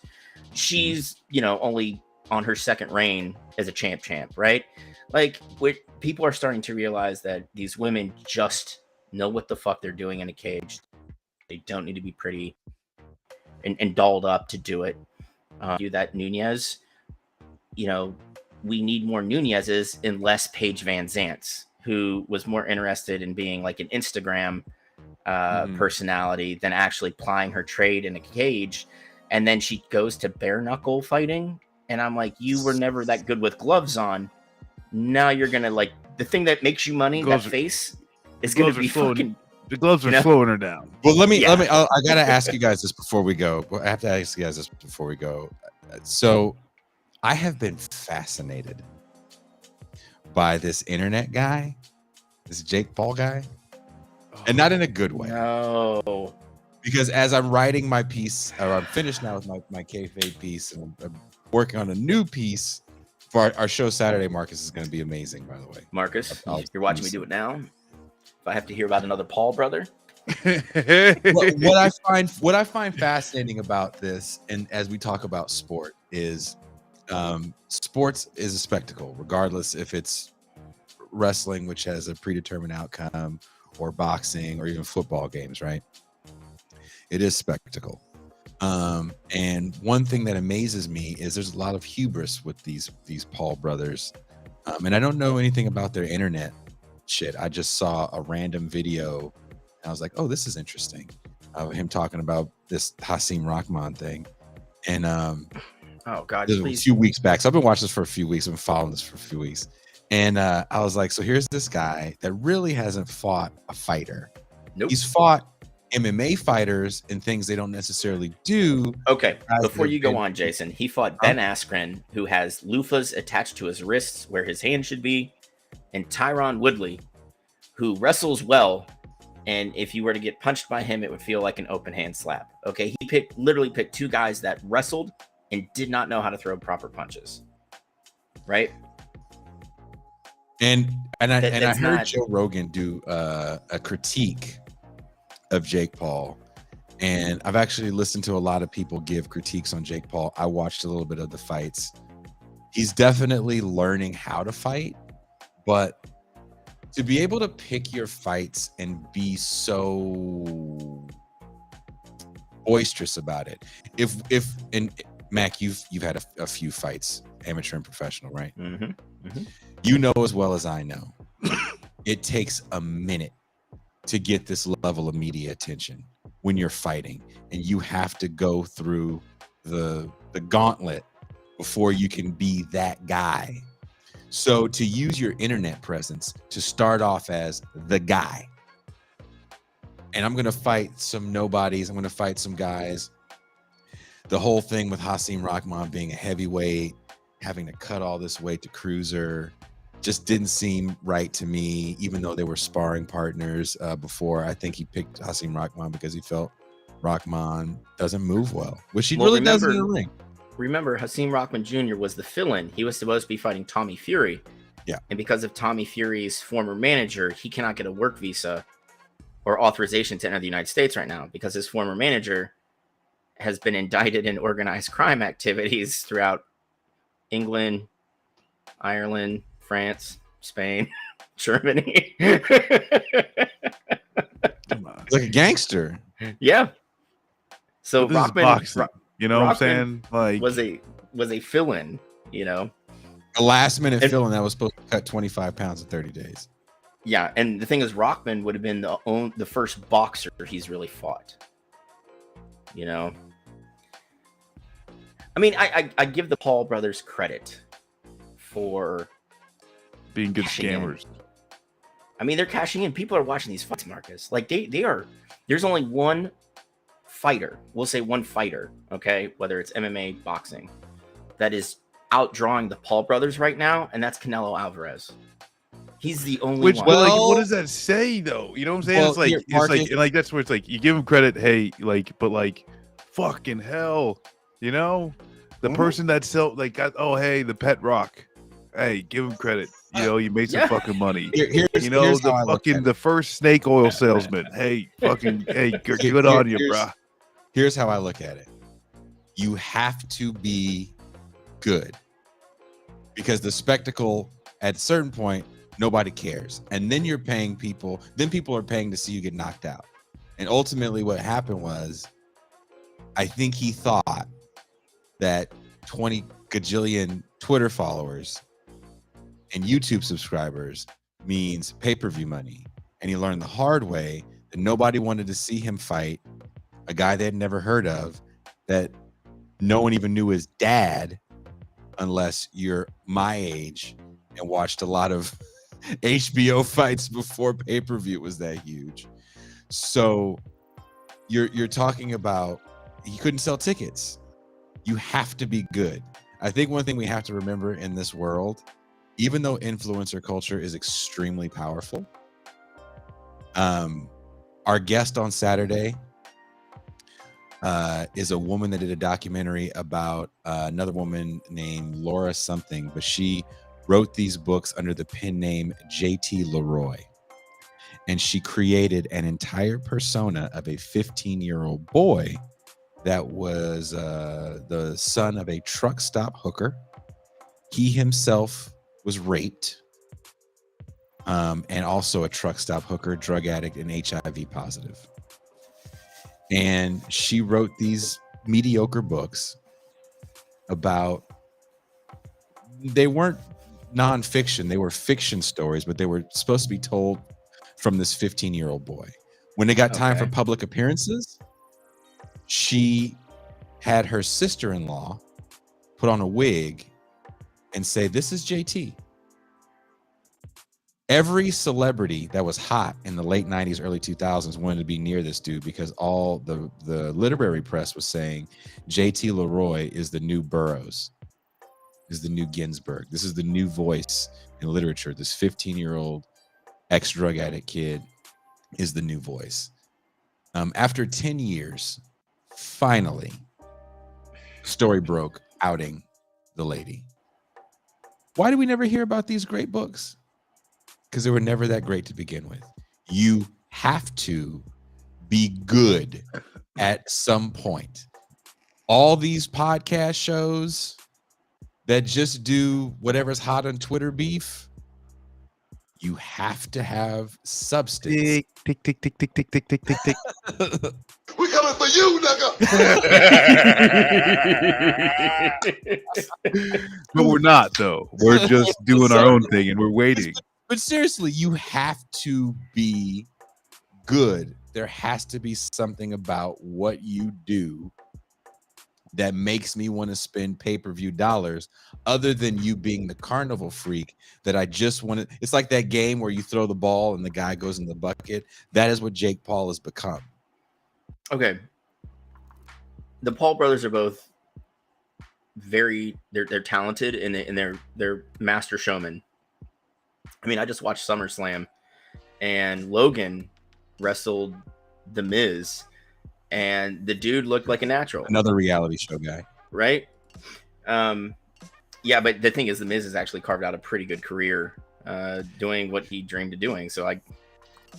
She's, you know, only on her second reign as a champ, right? Like, people are starting to realize that these women just know what the fuck they're doing in a cage. They don't need to be pretty and dolled up to do it. Do that Nunes, you know, we need more Nuneses and less Paige Van Zants, who was more interested in being like an Instagram personality than actually plying her trade in a cage. And then she goes to bare knuckle fighting. And I'm like, you were never that good with gloves on. Now you're going to, like, the thing that makes you money, that face, is going to be fucking... The gloves are slowing her down. Well, I got to ask you guys this before we go. I have to ask you guys this before we go. So I have been fascinated by this internet guy, this Jake Paul guy, and not in a good way. No, because as I'm writing my piece, or I'm finished now with my kayfabe piece, and I'm working on a new piece for our show Saturday. Marcus is going to be amazing, by the way. Marcus, you're watching me do it now. If I have to hear about another Paul brother. what I find fascinating about this, and as we talk about sport, is sports is a spectacle, regardless if it's wrestling, which has a predetermined outcome, or boxing, or even football games, right? It is spectacle. And one thing that amazes me is there's a lot of hubris with these Paul brothers. And I don't know anything about their internet shit. I just saw a random video and I was like, oh, this is interesting, of him talking about this Hasim Rahman thing. And oh God, a few weeks back. So I've been watching this for a few weeks. I've been following this for a few weeks. And I was like, so here's this guy that really hasn't fought a fighter. Nope. He's fought MMA fighters and things they don't necessarily do. Okay, before you go on, Jason, he fought Ben Askren, who has loofahs attached to his wrists where his hand should be, and Tyron Woodley, who wrestles well, and if you were to get punched by him, it would feel like an open hand slap. Okay, he literally picked two guys that wrestled and did not know how to throw proper punches. Right? And I That's heard not- Joe Rogan do a critique of Jake Paul, and I've actually listened to a lot of people give critiques on Jake Paul. I watched a little bit of the fights. He's definitely learning how to fight, but to be able to pick your fights and be so boisterous about it. If and Mac, you've had a few fights, amateur and professional, right? You know as well as I know, it takes a minute to get this level of media attention when you're fighting, and you have to go through the gauntlet before you can be that guy. So to use your internet presence to start off as the guy, and I'm going to fight some nobodies, I'm going to fight some guys. The whole thing with Hasim Rahman being a heavyweight, having to cut all this weight to cruiser, just didn't seem right to me, even though they were sparring partners before. I think he picked Hasim Rahman because he felt Rahman doesn't move well, which he really doesn't in the ring. Remember, Hasim Rahman Jr. was the fill-in. He was supposed to be fighting Tommy Fury. Yeah. And because of Tommy Fury's former manager, he cannot get a work visa or authorization to enter the United States right now because his former manager has been indicted in organized crime activities throughout England, Ireland, France, Spain, Germany. Like a gangster. Yeah. So This is Rahman, boxing. You know what I'm Rahman saying? Like, was a fill-in, you know. A last minute And- fill-in that was supposed to cut 25 pounds in 30 days. Yeah, and the thing is, Rahman would have been the first boxer he's really fought. You know, I mean, I give the Paul brothers credit for being good cashing in. scammers. I mean, they're cashing in. People are watching these fights, Marcus. Like they are. There's only one fighter. We'll say one fighter. Okay, whether it's MMA, boxing, that is outdrawing the Paul brothers right now, and that's Canelo Alvarez. He's the only one. But like, what does that say though? You know what I'm saying? Well, It's like, here, Marcus- like that's where it's like you give him credit, hey, like, but like, fucking hell, you know, the person that sell like got, oh hey, the pet rock, hey, give him credit. You know, you made some fucking money. Here's You know, how the I look at fucking it. the first snake oil salesman. Hey, fucking, hey, good on you, bruh. Here's how I look at it. You have to be good because the spectacle at a certain point, nobody cares. And then you're paying people, then people are paying to see you get knocked out. And ultimately what happened was, I think he thought that 20 gajillion Twitter followers and YouTube subscribers means pay-per-view money. And he learned the hard way that nobody wanted to see him fight a guy they had never heard of, that no one even knew his dad, unless you're my age and watched a lot of HBO fights before pay-per-view was that huge. So you're talking about he couldn't sell tickets. You have to be good. I think one thing we have to remember in this world, even though influencer culture is extremely powerful, our guest on Saturday is a woman that did a documentary about another woman named Laura something, but she wrote these books under the pen name JT Leroy. And she created an entire persona of a 15-year-old boy that was the son of a truck stop hooker. He himself was raped, and also a truck stop hooker, drug addict, and HIV positive. And she wrote these mediocre books about, they weren't nonfiction, they were fiction stories, but they were supposed to be told from this 15-year-old boy. When it got time for public appearances, she had her sister-in-law put on a wig and say, "This is JT." Every celebrity that was hot in the late 90s, early 2000s wanted to be near this dude because all the literary press was saying JT Leroy is the new Burroughs, is the new Ginsberg. This is the new voice in literature. This 15-year-old ex-drug addict kid is the new voice. After 10 years, finally, story broke outing the lady. Why do we never hear about these great books? Because they were never that great to begin with. You have to be good at some point. All these podcast shows that just do whatever's hot on Twitter beef, you have to have substance. Tick, tick, tick, tick, tick, tick, tick, tick, tick, tick. We coming for you, nigga. But we're not, though. We're just doing our own thing and we're waiting. But seriously, you have to be good. There has to be something about what you do that makes me want to spend pay-per-view dollars other than you being the carnival freak that I just want to. It's like that game where you throw the ball and the guy goes in the bucket. That is what Jake Paul has become. Okay. The Paul brothers are both they're talented and they're master showmen. I mean, I just watched SummerSlam and Logan wrestled The Miz and the dude looked like a natural. Another reality show guy. Right? Yeah, but the thing is, The Miz has actually carved out a pretty good career doing what he dreamed of doing. So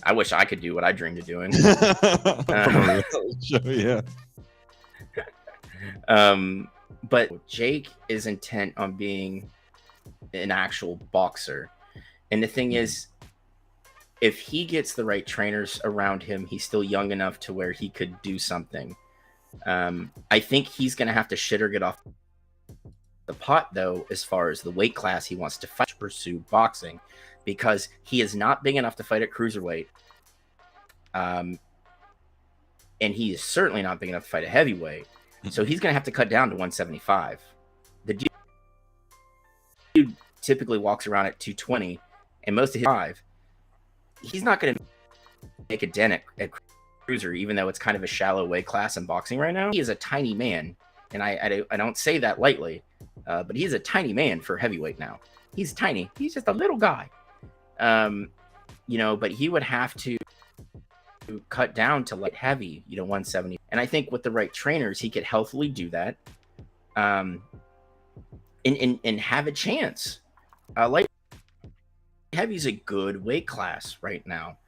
I wish I could do what I dreamed of doing. From a reality show, yeah. But Jake is intent on being an actual boxer. And the thing is, if he gets the right trainers around him, he's still young enough to where he could do something. I think he's going to have to shit or get off the pot, though, as far as the weight class he wants to fight, to pursue boxing, because he is not big enough to fight at cruiserweight. And he is certainly not big enough to fight at heavyweight. So he's going to have to cut down to 175. The dude typically walks around at 220, and most of his five. He's not going to make a dent at cruiser, even though it's kind of a shallow weight class in boxing right now. He is a tiny man, and I don't say that lightly, but he's a tiny man for heavyweight now. He's tiny. He's just a little guy. But he would have to cut down to light heavy, 170. And I think with the right trainers, he could healthily do that, and have a chance. Light heavy is a good weight class right now.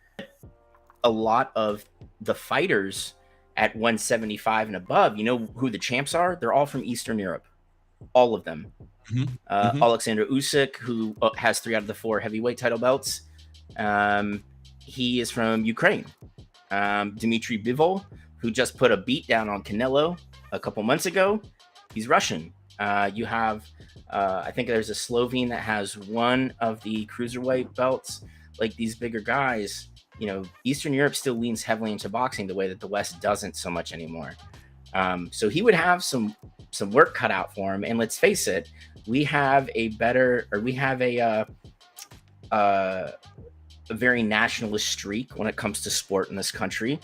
A lot of the fighters at 175 and above, you know who the champs are? They're all from Eastern Europe. All of them. Alexander Usyk, who has 3 out of the 4 heavyweight title belts. He is from Ukraine. Dmitry Bivol, who just put a beat down on Canelo a couple months ago. He's Russian. You have, I think there's a Slovene that has 1 of the cruiserweight belts. Like these bigger guys, Eastern Europe still leans heavily into boxing the way that the West doesn't so much anymore. So he would have some work cut out for him. And let's face it, we have a very nationalist streak when it comes to sport in this country.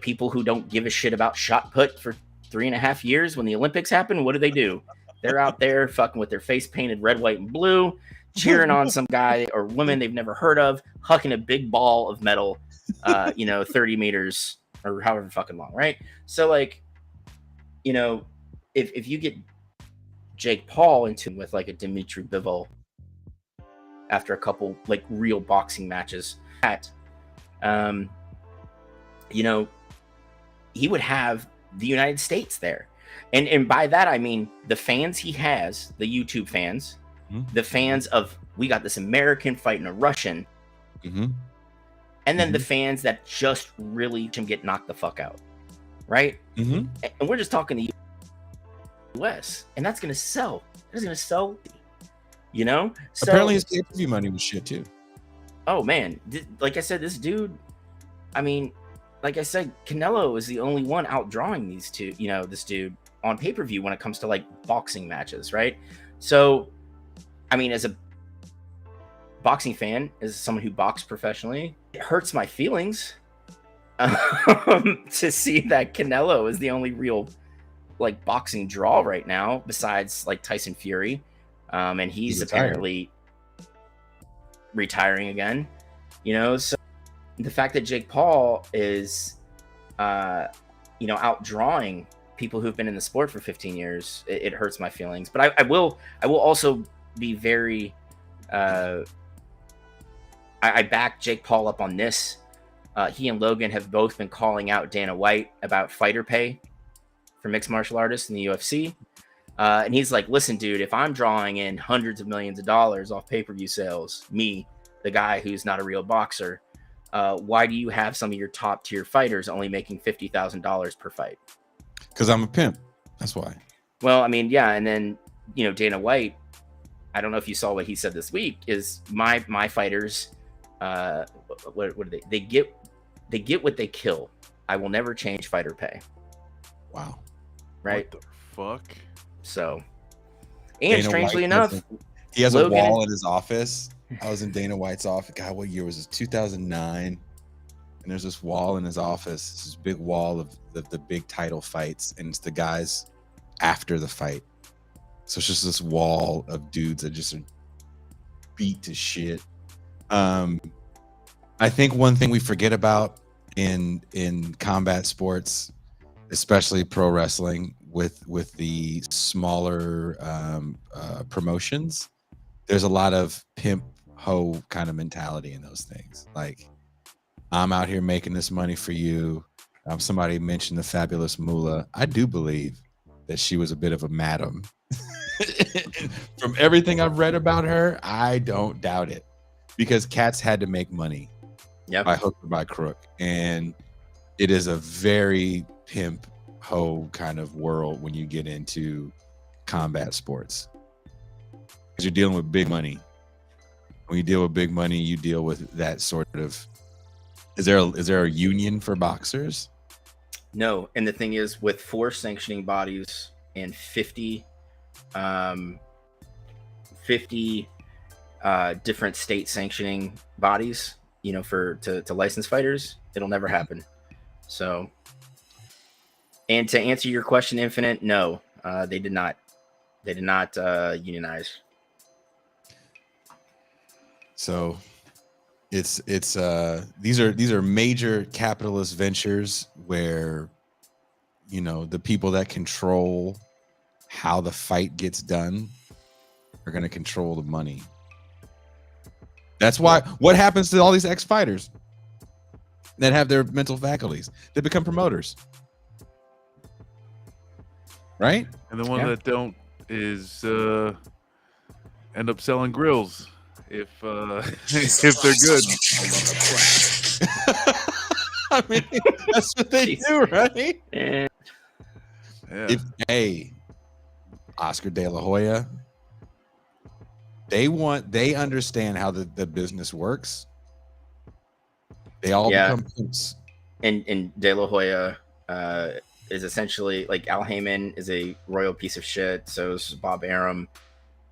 People who don't give a shit about shot put for 3.5 years when the Olympics happen, what do? They're out there fucking with their face painted red, white, and blue, cheering on some guy or woman they've never heard of, hucking a big ball of metal, 30 meters or however fucking long, right? So, if you get Jake Paul into with like a Dmitry Bivol after a couple like real boxing matches, he would have the United States there. And by that, I mean the fans he has, the YouTube fans, the fans of, we got this American fighting a Russian, and then the fans that just really him get knocked the fuck out, right? And we're just talking the US, and that's going to sell. That's going to sell, So, apparently his pay-per-view money was shit too. Oh, man. Like I said, this dude, I mean, like I said, Canelo is the only one outdrawing these two, this dude on pay-per-view when it comes to like boxing matches, right? So, I mean, as a boxing fan, as someone who boxed professionally, it hurts my feelings to see that Canelo is the only real like boxing draw right now, besides like Tyson Fury, and he's apparently retiring again. So the fact that Jake Paul is, outdrawing people who've been in the sport for 15 years, it hurts my feelings. But I will also be very I back Jake Paul up on this. He and Logan have both been calling out Dana White about fighter pay for mixed martial artists in the UFC. And he's like, listen, dude, if I'm drawing in hundreds of millions of dollars off pay-per-view sales, me, the guy who's not a real boxer, why do you have some of your top tier fighters only making $50,000 per fight? Because I'm a pimp. That's why. Well, I mean, yeah. And then, Dana White, I don't know if you saw what he said this week, is my fighters, what do they get what they kill. I will never change fighter pay. Wow. Right. What the fuck? So, and Dana strangely White enough, he has Logan a wall in his office. I was in Dana White's office. God, what year was this? 2009. And there's this wall in his office. This big wall of the big title fights, and it's the guys after the fight. So it's just this wall of dudes that just are beat to shit. I think one thing we forget about in combat sports, especially pro wrestling, with the smaller promotions, there's a lot of pimp hoe kind of mentality in those things. Like, I'm out here making this money for you. Somebody mentioned the fabulous Moolah. I do believe that she was a bit of a madam. From everything I've read about her, I don't doubt it, because cats had to make money. Yep. By hook or by crook. And it is a very pimp hoe kind of world when you get into combat sports, because you're dealing with big money. When you deal with big money, you deal with that sort of. Is there a union for boxers? No. And the thing is, with 4 sanctioning bodies and 50 different state sanctioning bodies, to license fighters, it'll never happen. So, and to answer your question, Infinite, no, they did not unionize. So it's these are major capitalist ventures where, the people that control how the fight gets done are going to control the money. That's why. What happens to all these ex-fighters that have their mental faculties? They become promoters, right? And the one that don't is end up selling grills if if they're good. I mean, that's what they do, right? Yeah. Yeah. Oscar De La Hoya, they understand how the business works. They all become pimps. And De La Hoya is essentially like Al Heyman is a royal piece of shit. So is Bob Arum.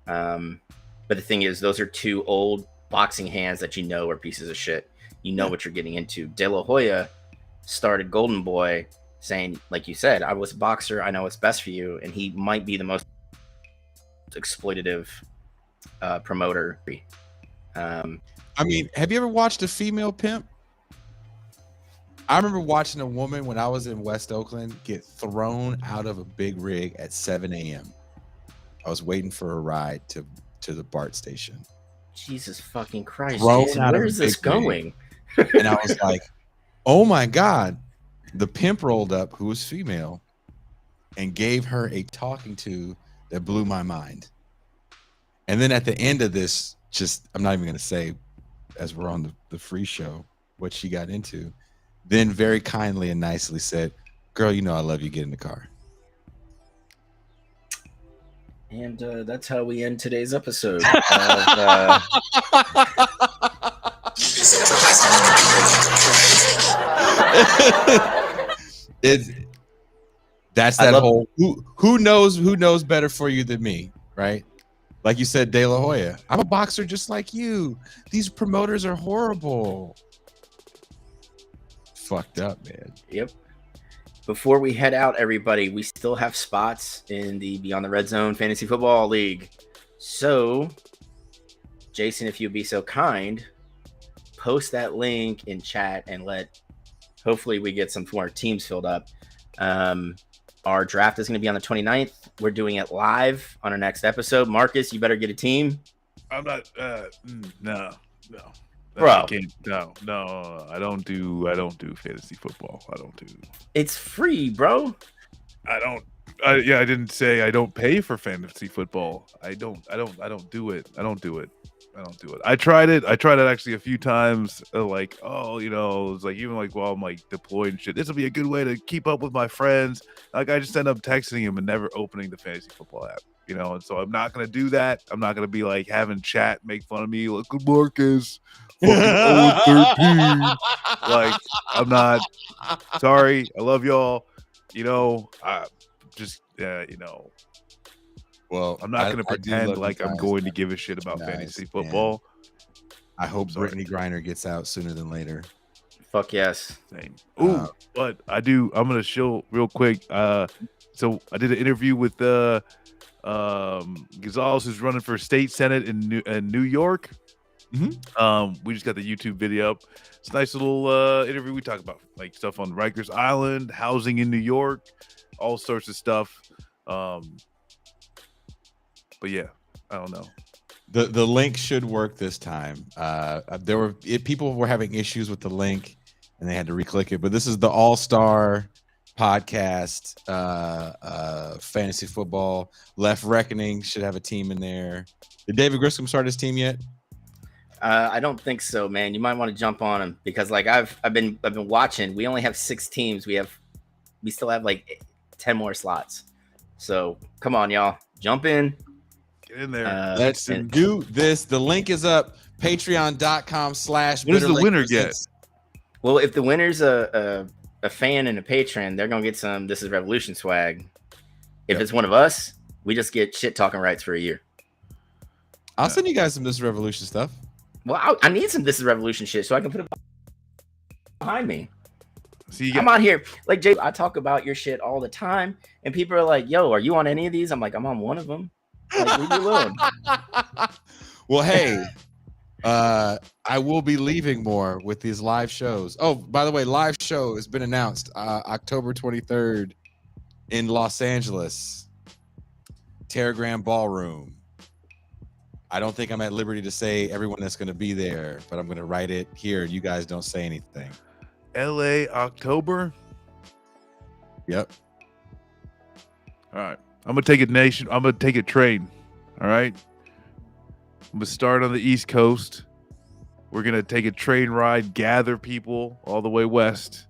But the thing is, those are 2 old boxing hands that are pieces of shit. You know what you're getting into. De La Hoya started Golden Boy saying, like you said, I was a boxer. I know what's best for you. And he might be the most exploitative promoter. I mean, have you ever watched a female pimp? I remember watching a woman when I was in West Oakland get thrown out of a big rig at 7 a.m. I was waiting for a ride to the BART station. Jesus fucking Christ. Where is this going? And I was like, oh my God. The pimp rolled up, who was female, and gave her a talking to that blew my mind. And then at the end of this, I'm not even going to say, as we're on the free show, what she got into, then very kindly and nicely said, girl, I love you, get in the car. And that's how we end today's episode. Who knows better for you than me, right? Like you said, De La Hoya, I'm a boxer just like you. These promoters are horrible. Fucked up, man. Yep. Before we head out, everybody, we still have spots in the Beyond the Red Zone Fantasy Football League. So, Jason, if you'd be so kind, post that link in chat and hopefully we get some more teams filled up. Our draft is going to be on the 29th. We're doing it live on our next episode. Marcus, you better get a team. I'm not. No. Bro. No. I don't do fantasy football. I don't do. It's free, bro. I didn't say I don't pay for fantasy football. I don't do it. I tried it actually a few times. Like, it's like even like while I'm like deployed and shit. This will be a good way to keep up with my friends. Like I just end up texting him and never opening the fantasy football app. And so I'm not gonna do that. I'm not gonna be like having chat make fun of me. Look at Marcus, fucking 0-13. Like I'm not. Sorry, I love y'all. Well, I'm not going to pretend like I'm going to give a shit about fantasy football. I hope Brittany Griner gets out sooner than later. Fuck yes. Same. Ooh, but I'm going to show real quick. So I did an interview with Gonzalez, who's running for state senate in New York. Mm-hmm. We just got the YouTube video up. It's a nice little interview. We talk about like stuff on Rikers Island, housing in New York, all sorts of stuff. But yeah, I don't know. The link should work this time. People were having issues with the link and they had to re-click it. But this is the All-Star podcast, fantasy football. Left Reckoning should have a team in there. Did David Griscom start his team yet? I don't think so, man. You might want to jump on him because like I've been watching. We only have 6 teams. We still have like 10 more slots. So come on, y'all, jump in. Get in there. Let's do this. The link is up. Patreon.com/. What does the winner get? Well, if the winner's a fan and a patron, they're gonna get some This Is Revolution swag. If it's one of us, we just get shit talking rights for a year. I'll send you guys some This Is Revolution stuff. Well, I need some This Is Revolution shit so I can put it behind me. So I'm out here like Jay. I talk about your shit all the time, and people are like, "Yo, are you on any of these?" I'm like, "I'm on one of them." Like, leave me alone. Well, hey, I will be leaving more with these live shows. Oh, by the way, live show has been announced October 23rd in Los Angeles, Terragram Ballroom. I don't think I'm at liberty to say everyone that's going to be there, but I'm going to write it here. You guys don't say anything. LA October. Yep. All right. I'm gonna take a train. All right. I'm gonna start on the East Coast. We're gonna take a train ride, gather people all the way west,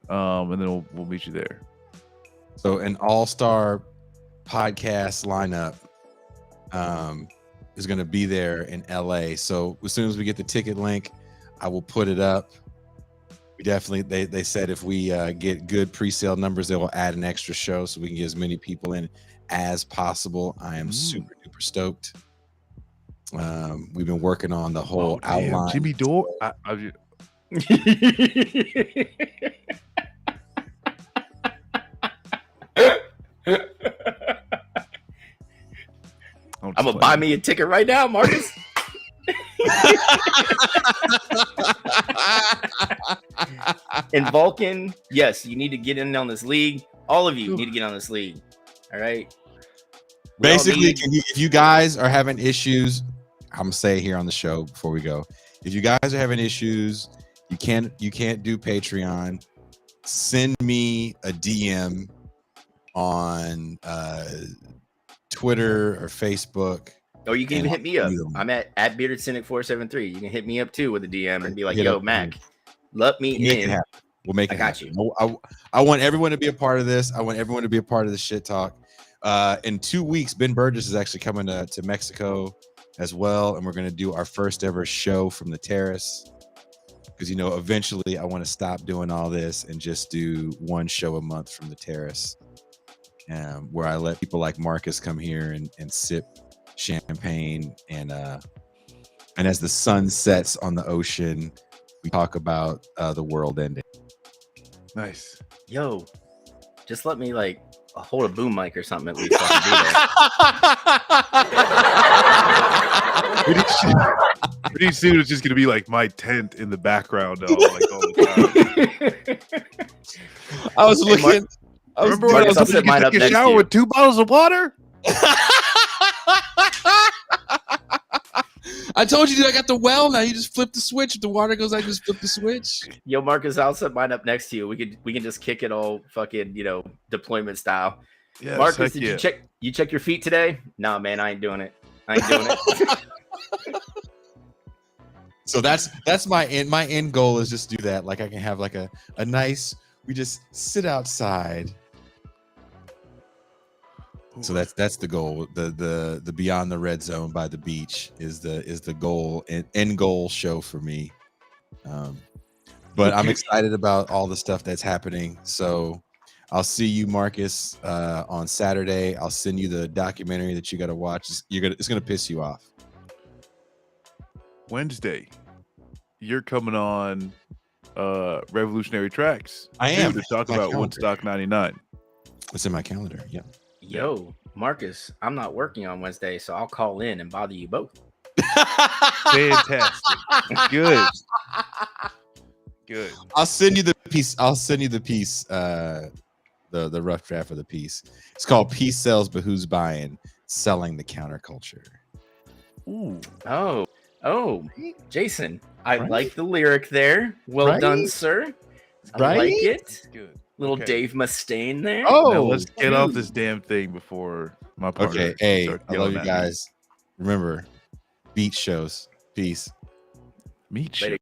and then we'll meet you there. So an all-star podcast lineup is gonna be there in LA. So as soon as we get the ticket link, I will put it up. We definitely, they said if we get good pre-sale numbers, they will add an extra show so we can get as many people in as possible. I am super duper stoked. We've been working on the whole outline. Jimmy Dore. I'm gonna buy me a ticket right now, Marcus. And Vulcan, yes, you need to get in on this league. All of you need to get on this league. All right. Basically, if you guys are having issues, I'm gonna say here on the show before we go, if you guys are having issues, you can't do Patreon, send me a DM on Twitter or Facebook. Or you can even hit me up. I'm at Bearded Cynic 473. You can hit me up too with a DM and be like, "Yo, Mac, let me in." We'll make it. I got you. I want everyone to be a part of this. I want everyone to be a part of the shit talk. In 2 weeks, Ben Burgess is actually coming to Mexico as well, and we're going to do our first ever show from the terrace. Because eventually, I want to stop doing all this and just do one show a month from the terrace, where I let people like Marcus come here and sip champagne and as the sun sets on the ocean, we talk about the world ending. Nice. Yo, just let me like hold a boom mic or something at least. So I can be there. Pretty soon it's just gonna be like my tent in the background all the time. I was looking. Remember when I was looking to take a shower with 2 bottles of water? I told you, dude, I got the well now. You just flip the switch. If the water goes, I just flip the switch. Yo, Marcus, I'll set mine up next to you. We can just kick it all fucking, deployment style. Yes, Marcus, did yeah. you check your feet today? Nah, man, I ain't doing it. I ain't doing it. So that's my end goal is just do that. Like I can have like a nice, we just sit outside. So that's the goal. The Beyond the Red Zone by the beach is the goal and end goal show for me. But I'm excited about all the stuff that's happening. So I'll see you, Marcus, on Saturday. I'll send you the documentary that you got to watch. It's gonna piss you off. Wednesday, you're coming on Revolutionary Tracks. I am. To talk about Woodstock 99. It's in my calendar. Yeah. Yo, Marcus, I'm not working on Wednesday, so I'll call in and bother you both. Fantastic. Good. Good. I'll send you the piece. The rough draft of the piece. It's called Peace Sells, but Who's Buying? Selling the Counterculture. Ooh. Oh, Jason, I Right? like the lyric there. Well Right? done, sir. I Right? like it. Good. Little Okay. Dave Mustaine there. Now Oh, let's get off this damn thing before my partner. okay. Hey, starts I love yelling you at me. guys. Remember, beach shows. Peace. Meat Later. shit.